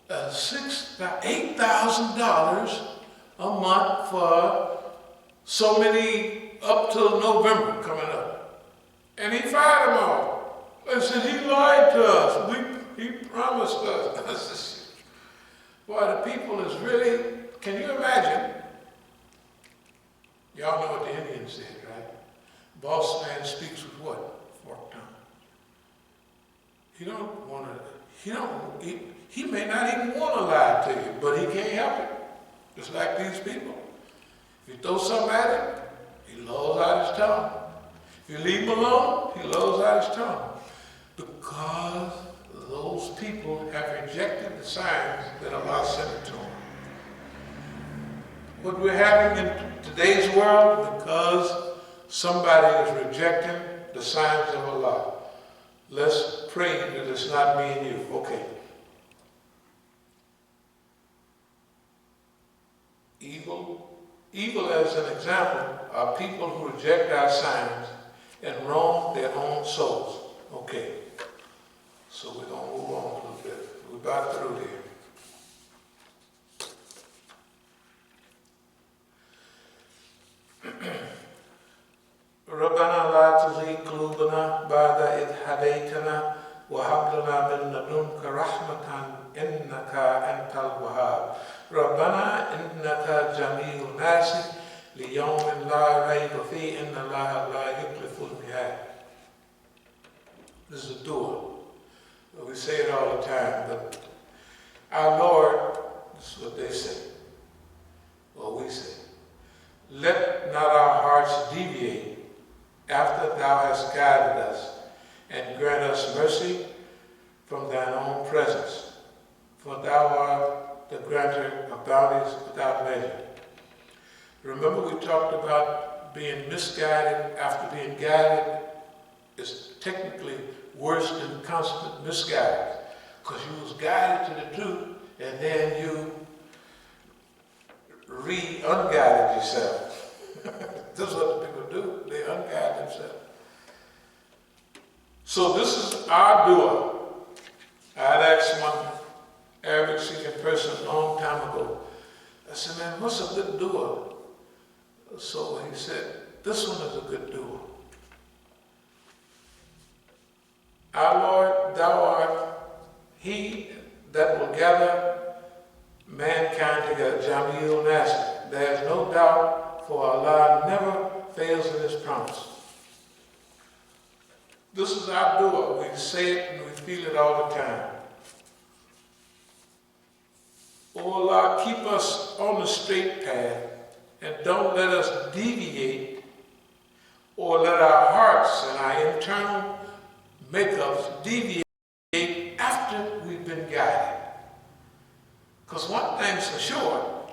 $8,000 a month for so many up till November coming up. And he fired them all. They said he lied to us. He promised us. Boy, the people is really, can you imagine? Y'all know what the Indians said, right? Boss man speaks with what? Forked tongue. He may not even want to lie to you, but he can't help it. Just like these people. If you throw something at him, he lolls out his tongue. If you leave him alone, he lolls out his tongue. Because those people have rejected the signs that Allah sent to them. What we're having in today's world, because somebody is rejecting the signs of Allah. Let's pray that it's not me and you. Okay. Evil as an example are people who reject our signs and wrong their own souls. Okay. So we're going to move on a little bit. We're about through here. ربنا لا تزغ قلوبنا بعد إذ هديتنا وهب لنا من لدنك رحمة إنك أنت الوهاب ربنا إنك جميع الناس ليوم لا ريب فيه إن الله لا يخلف الميعاد. This is a dua. We say it all the time, but our Lord, this is what they say, or we say, let not our hearts deviate after thou hast guided us, and grant us mercy from thine own presence. For thou art the granter of bounties without measure. Remember we talked about being misguided after being guided is technically worse than constant misguidance, because you was guided to the truth and then you unguided yourself. This is what the people do. They unguide themselves. So this is our dua. I had asked one Arabic speaking person a long time ago. I said, man, what's a good dua? So he said, this one is a good dua. Our Lord, thou art he that will gather mankind together. Jamil Nasir. There is no doubt, for Allah never fails in his promise. This is our dua. We say it and we feel it all the time. Oh Allah, keep us on the straight path and don't let us deviate or let our hearts and our internal makeups deviate after we've been guided. Because one thing's for sure,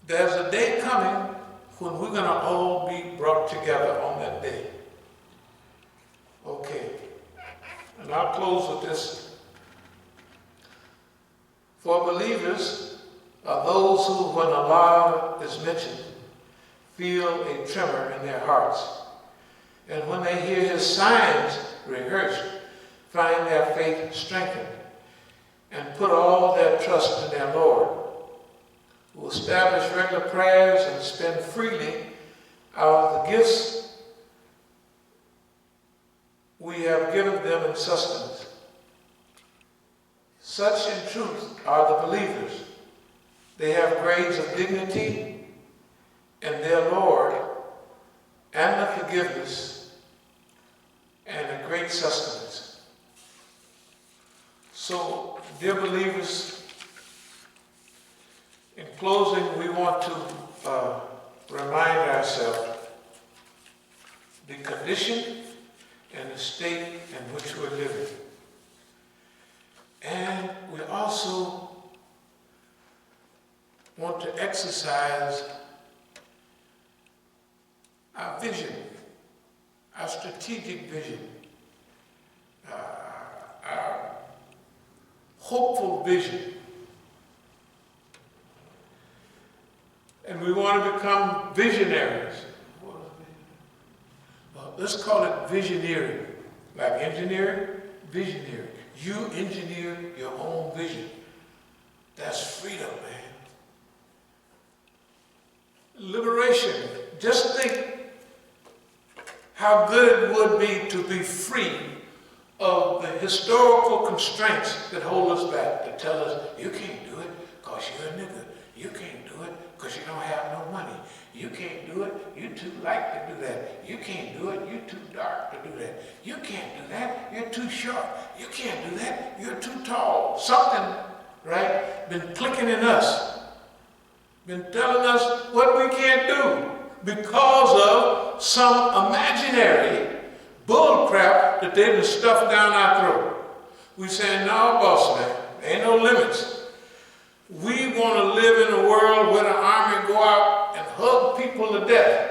there's a day coming when we're going to all be brought together on that day. Okay. And I'll close with this. For believers are those who, when Allah is mentioned, feel a tremor in their hearts. And when they hear his signs rehearsed, find their faith strengthened and put all their trust in their Lord, who establish regular prayers and spend freely out of the gifts we have given them in sustenance. Such in truth are the believers. They have grades of dignity in their Lord and the forgiveness and a great sustenance. So, dear believers, in closing, we want to remind ourselves the condition and the state in which we're living. And we also want to exercise our vision, our strategic vision, our hopeful vision. And we want to become visionaries. Well, let's call it visioneering. Like engineering, visioneering. You engineer your own vision. That's freedom, man. Liberation. Just think how good it would be to be free of the historical constraints that hold us back, that tell us, you can't do it because you're a nigger. You can't do it because you don't have no money. You can't do it, you too light to do that. You can't do it, you're too dark to do that. You can't do that, you're too short. You can't do that, you're too tall. Something, right, been clicking in us. Been telling us what we can't do because of some imaginary bull crap that they've been stuffed down our throat. We saying, no, boss man, there ain't no limits. We want to live in a world where the army go out and hug people to death.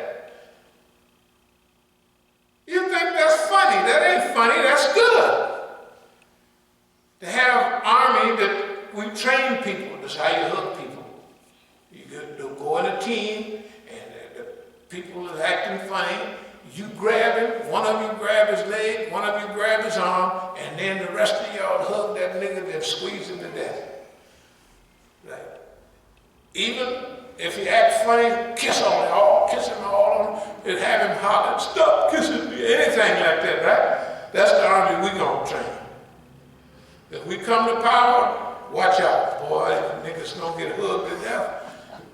You think that's funny? That ain't funny, that's good. To have army that we train people, that's how you hug people. You go in a team, and the people are acting funny. You grab him, one of you grab his leg, one of you grab his arm, and then the rest of y'all hug that nigga and squeeze him to death. Right? Even if he acts funny, kiss him all on him, and have him holler, stop kissing me, anything like that, right? That's the army we gonna train. If we come to power, watch out, boy, niggas gonna get hugged to death.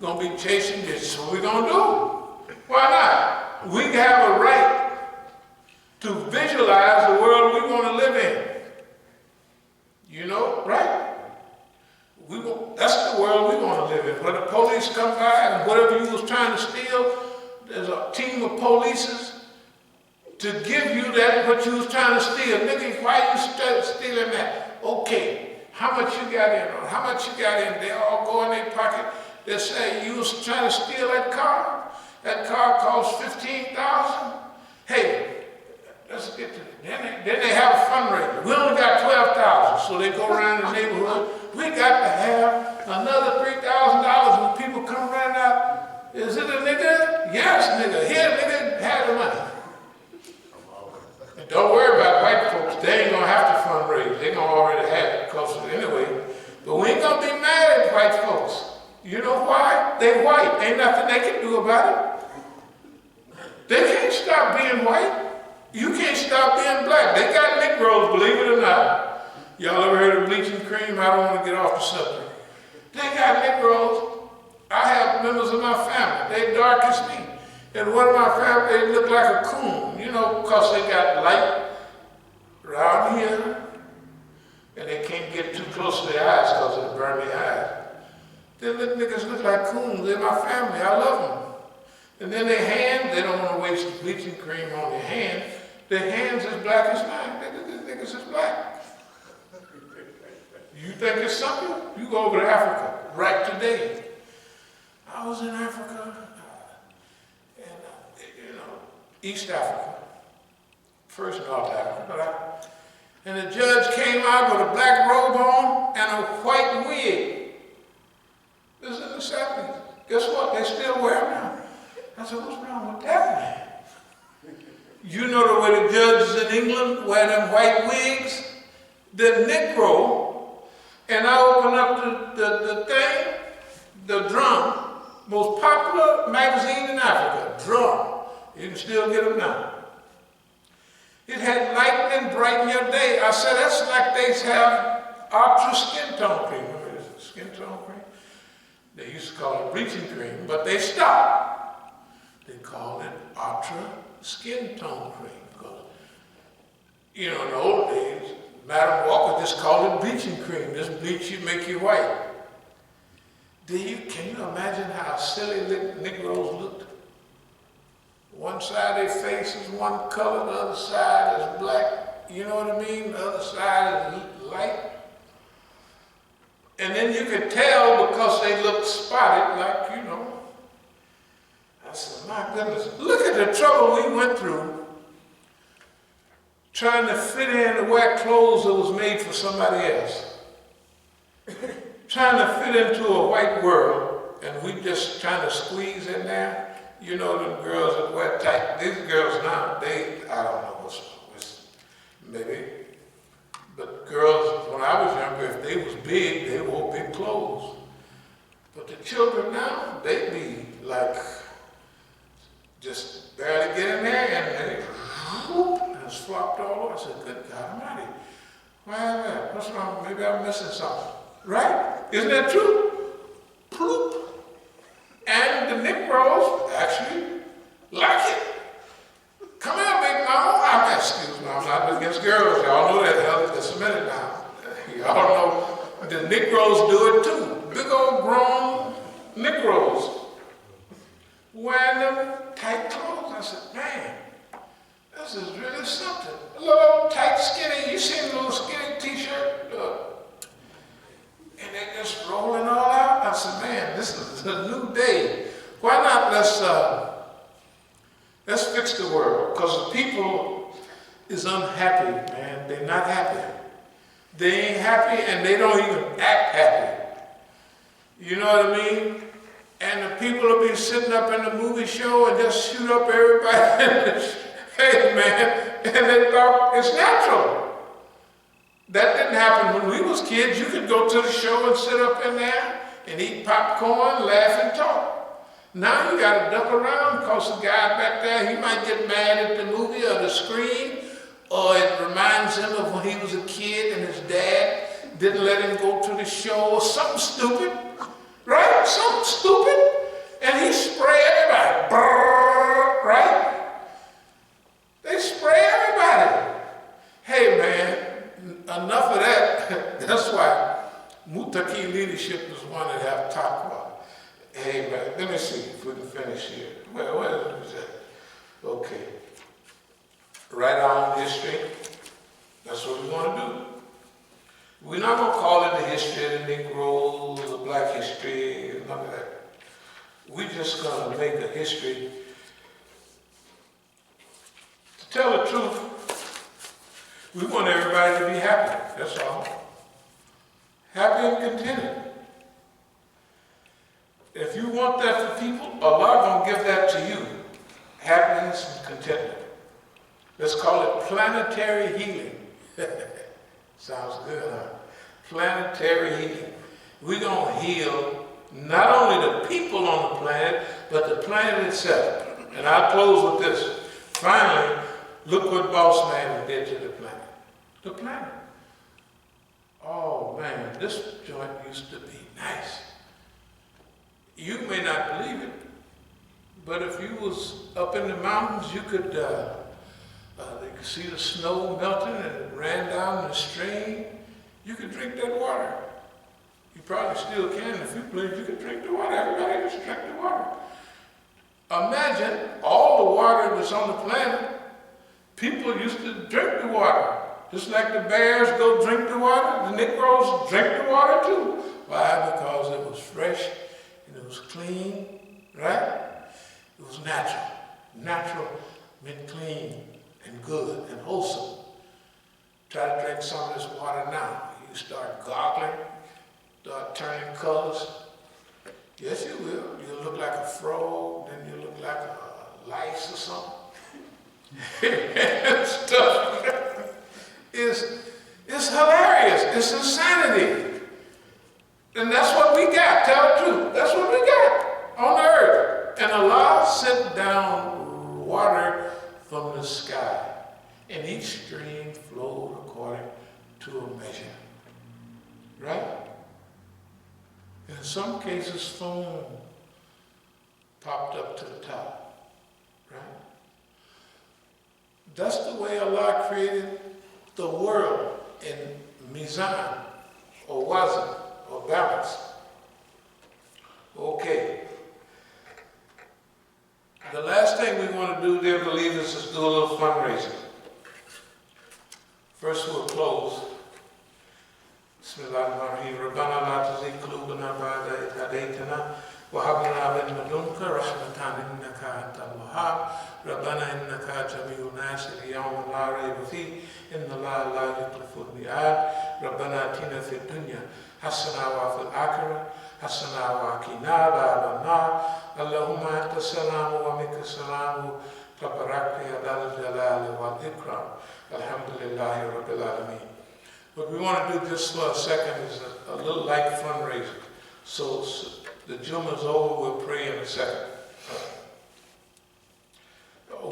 Gonna be chasing this, so what we gonna do? Why not? We have a right to visualize the world we want to live in. You know, right? That's the world we want to live in. When the police come by and whatever you was trying to steal, there's a team of polices to give you that what you was trying to steal. Nigga, why you stealing that? Okay, how much you got in on? How much you got in? They all go in their pocket. They say you was trying to steal that car. That car cost $15,000. Hey, let's get to it. Then they have a fundraiser. We only got $12,000, so they go around the neighborhood. We got to have another $3,000 when people come running out. Is it a nigga? Yes, nigga. Here, nigga, have the money. And don't worry about white folks. They ain't gonna have to fundraise. They gonna already have it because anyway. But we ain't gonna be mad at white folks. You know why? They white. Ain't nothing they can do about it. They can't stop being white. You can't stop being black. They got Negroes, believe it or not. Y'all ever heard of bleaching cream? I don't want to get off the subject. They got Negroes. I have members of my family. They dark as me. And one of my family, they look like a coon, you know, because they got light around here. And they can't get too close to their eyes because it'll burn their eyes. They niggas look like coons. They're my family. I love them. And then their hands, they don't want to waste bleaching cream on their hands. Their hands as black as mine. Niggas is black. You think it's something? You go over to Africa right today. I was in Africa, and East Africa, first North Africa, and the judge came out with a black robe on and a white wig. This is in the 70s. Guess what? They still wear them now. I said, what's wrong with that man? You know the way the judges in England wear them white wigs? The Negro, and I open up the thing, the Drum, most popular magazine in Africa, Drum. You can still get them now. It had light brighten your day. I said, that's like they have Ultra skin tone cream. Remember this skin tone cream? They used to call it bleaching cream, but they stopped. They call it Ultra skin tone cream. Because, you know, in the old days, Madam Walker just called it bleaching cream. This bleach you make you white. Can you imagine how silly Negroes looked? One side of their face is one color, the other side is black. You know what I mean? The other side is light. And then you could tell because they looked spotted, like, you know. I said, my goodness, look at the trouble we went through trying to fit in to wear clothes that was made for somebody else. Trying to fit into a white world, and we just trying to squeeze in there. You know, them girls that wear tight. These girls now, I don't know what's maybe. But girls, when I was younger, if they was big, they wore big clothes. But the children now, they be like, just barely get in there, and they whoop, and it's flopped all over. I said, good God Almighty, why is that? What's wrong? Maybe I'm missing something. Right? Isn't that true? Ploop. And the Negroes actually like it. Come here, big mama. Excuse me, I'm not against girls. Y'all know that. Hell, just a minute now. Y'all know the Negroes do it too. Big old grown Negroes wearing them tight clothes. I said, man, this is really something. A little tight skinny, you seen a little skinny t-shirt? And they're just rolling all out. I said, man, this is a new day. Why not let's fix the world? Because the people is unhappy, man. They're not happy. They ain't happy and they don't even act happy. You know what I mean? And the people will be sitting up in the movie show and just shoot up everybody. Hey, man, and they thought it's natural. That didn't happen when we was kids. You could go to the show and sit up in there and eat popcorn, laugh and talk. Now you gotta duck around because the guy back there, he might get mad at the movie or the screen, or it reminds him of when he was a kid and his dad didn't let him go to the show or something stupid, right? Something stupid. And he spray everybody, brrr, right? They spray everybody. Hey man, enough of that. That's why Mutaki leadership is one that have taqwa. Hey man, let me see if we can finish here. Where is that? Okay. Write down history. That's what we want to do. We're not going to call it the history of the Negroes, the black history, none of that. We're just going to make a history. To tell the truth, we want everybody to be happy, that's all. Happy and contented. If you want that for people, Allah gonna give that to you. Happiness and contentment. Let's call it planetary healing. Sounds good, huh? Planetary healing. We're gonna heal not only the people on the planet, but the planet itself. And I'll close with this. Finally, look what Boss Man did to the planet. The planet. Oh man, this joint used to be nice. You may not believe it, but if you was up in the mountains, you could see the snow melting and it ran down the stream. You could drink that water. You probably still can if you believe you could drink the water. Everybody just drink the water. Imagine all the water that's on the planet. People used to drink the water. Just like the bears go drink the water, the Negroes drink the water too. Why? Because it was fresh and it was clean, right? It was natural. Natural meant clean and good and wholesome. Try to drink some of this water now. You start gargling, start turning colors. Yes, you will. You'll look like a frog, then you'll look like a lice or something. Stuff. It's hilarious. It's insanity. And that's what we got. Tell the truth. That's what we got on earth. And Allah sent down water from the sky. And each stream flowed according to a measure. Right? In some cases, foam popped up to the top. Right? That's the way Allah created the world in mizan, or wazn, or balance. Okay. The last thing we want to do, dear believers, is do a little fundraising. First we'll close. Bismillahirrahmanirrahim. Rabbana la tuzigh qulubana ba'da idh hadaytana wa hab lana min ladunka rahmatan innaka antal wahhab. Rabbana innaka jami'un nas yawma la rayba fihi inna Allaha la yukhlifu al-mi'ad. Rabbana atina fid dunya hasana wa fil akhirah hasana wa qina adhaban nar. Allahumma anta salamu wa minka salamu tabarakta ya dhal jalali wal ikram. Alhamdulillahi rabbil alameen. What we want to do just for a second is a little light fundraiser. So the Jum'ah is over, we'll pray in a second.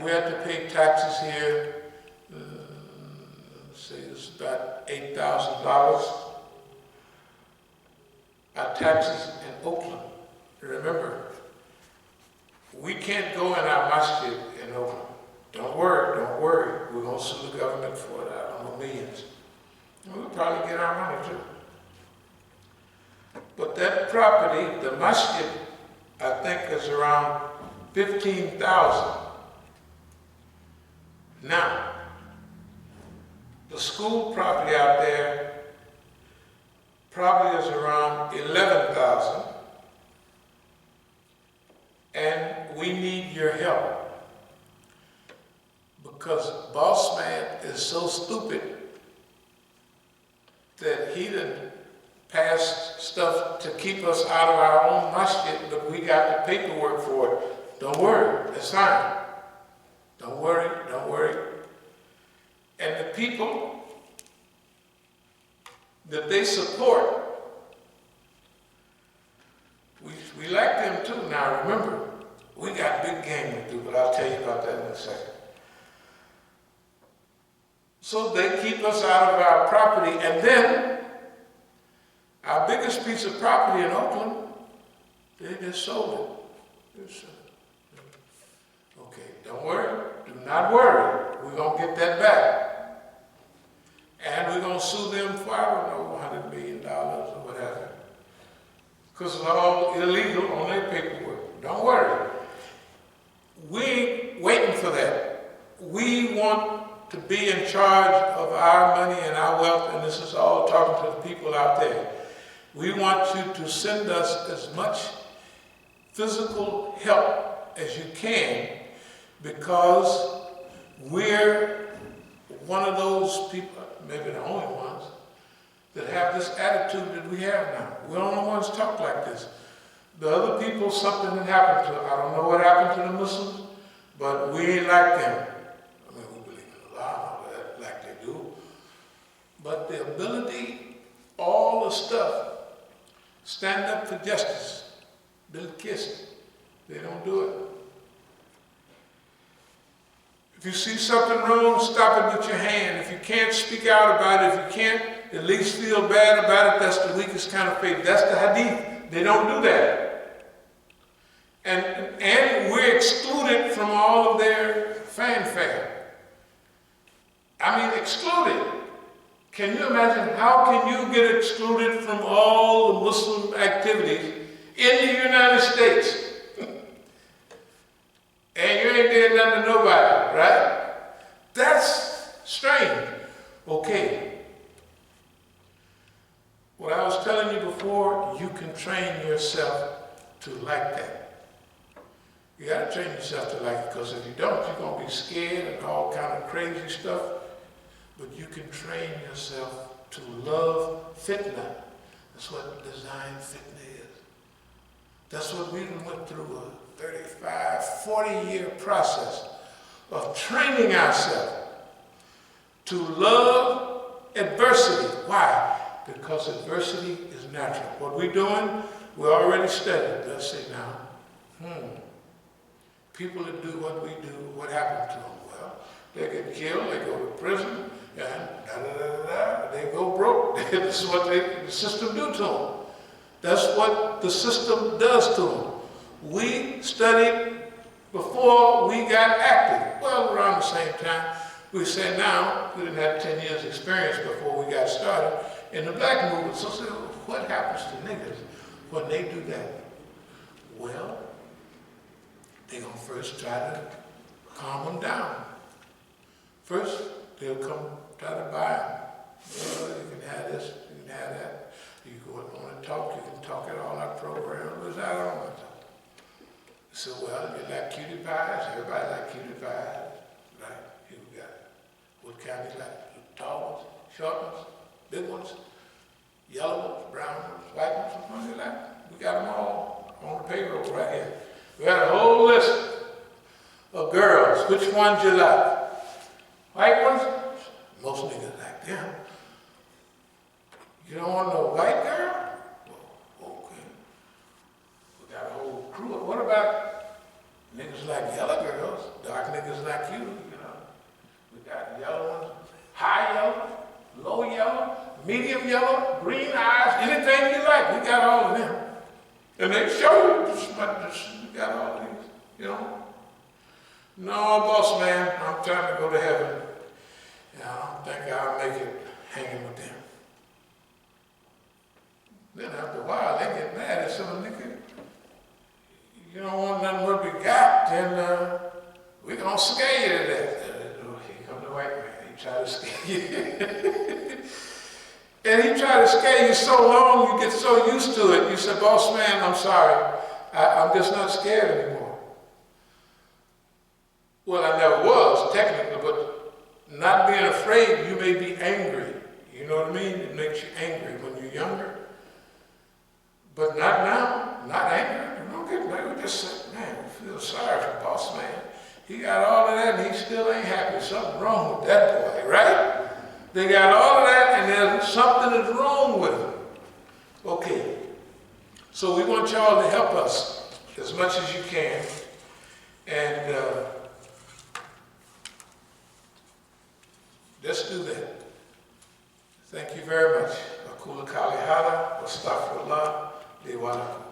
We have to pay taxes here. Let's say it's about $8,000. Our taxes in Oakland. Remember, we can't go in our masjid in Oakland. Don't worry. We're going to sue the government for it. I don't know, millions. We'll probably get our money too. But that property, the masjid, I think is around $15,000. Now, the school property out there probably is around $11,000. And we need your help. Because boss man is so stupid that he done passed stuff to keep us out of our own masjid, but we got the paperwork for it. Don't worry, it's fine. Don't worry. And the people that they support, we like them too. Now remember, we got big game to do, but I'll tell you about that in a second. So they keep us out of our property, and then our biggest piece of property in Oakland, they just sold it. Okay, don't worry, do not worry. We're going to get that back. And we're going to sue them for, I don't know, $100 million or whatever. Because it's all illegal on their paperwork. Don't worry. We ain't waiting for that. We want to be in charge of our money and our wealth, and this is all talking to the people out there. We want you to send us as much physical help as you can, because we're one of those people, maybe the only ones, that have this attitude that we have now. We're the only ones talk like this. The other people, something that happened to them. I don't know what happened to the Muslims, but we ain't like them. I mean, we believe in Allah like they do. But the ability, all the stuff, stand up for justice, build kiss, they don't do it. If you see something wrong, stop it with your hand. If you can't speak out about it, if you can't at least feel bad about it, that's the weakest kind of faith. That's the hadith. They don't do that. And we're excluded from all of their fanfare. I mean, excluded. Can you imagine how can you get excluded from all the Muslim activities in the United States? And you ain't did nothing to nobody, right? That's strange. Okay. What I was telling you before, you can train yourself to like that. You got to train yourself to like it, because if you don't, you're going to be scared and all kind of crazy stuff. But you can train yourself to love fitna. That's what design fitna is. That's what we went through a 35, 40-year process of training ourselves to love adversity. Why? Because adversity is natural. What we're doing, we already studied. Let's say now, people that do what we do, what happened to them? Well, they get killed, they go to prison, This is what the system do to them. That's what the system does to them. We studied before we got active. Well, around the same time. We said now, we didn't have 10 years experience before we got started in the black movement. So what happens to niggas when they do that? Well, they're going to first try to calm them down. First, they'll come try to buy them. Well, you can have this, you can have that. You go on and talk, you can talk at all our programs. I don't want to talk. So, well, you like cutie pies? Everybody like cutie pies. Right, here we got it. What kind you like? Tall ones, short ones, big ones, yellow ones, brown ones, white ones, what ones you like? We got them all on the payroll right here. We got a whole list of girls. Which ones you like? White ones? Most niggas like them. You don't want no white girl? Well, okay. We got a whole crew. What about niggas like yellow girls? Dark niggas like you, you know. We got yellow ones, high yellow, low yellow, medium yellow, green eyes, anything you like. We got all of them. And they show you just we got all of these, you know. No, boss man, I'm trying to go to heaven. Yeah, I don't think I'll make it hanging with them. Then after a while, they get mad at some nigga. You don't want nothing what we got, then we're going to scare you to death. Oh, here comes the white man. He try to scare you. And he try to scare you so long, you get so used to it. You say, boss man, I'm sorry. I'm just not scared anymore. Well, I never was, technically, but not being afraid, you may be angry. You know what I mean? It makes you angry when you're younger. But not now, not angry. You don't get mad. We just say, man, we feel sorry for boss man. He got all of that and he still ain't happy. Something wrong with that boy, right? They got all of that and there's something that's wrong with him. Okay. So we want y'all to help us as much as you can. And let's do that. Thank you very much. Akula Kali Hala, Astaghfirullah, Liwanakum.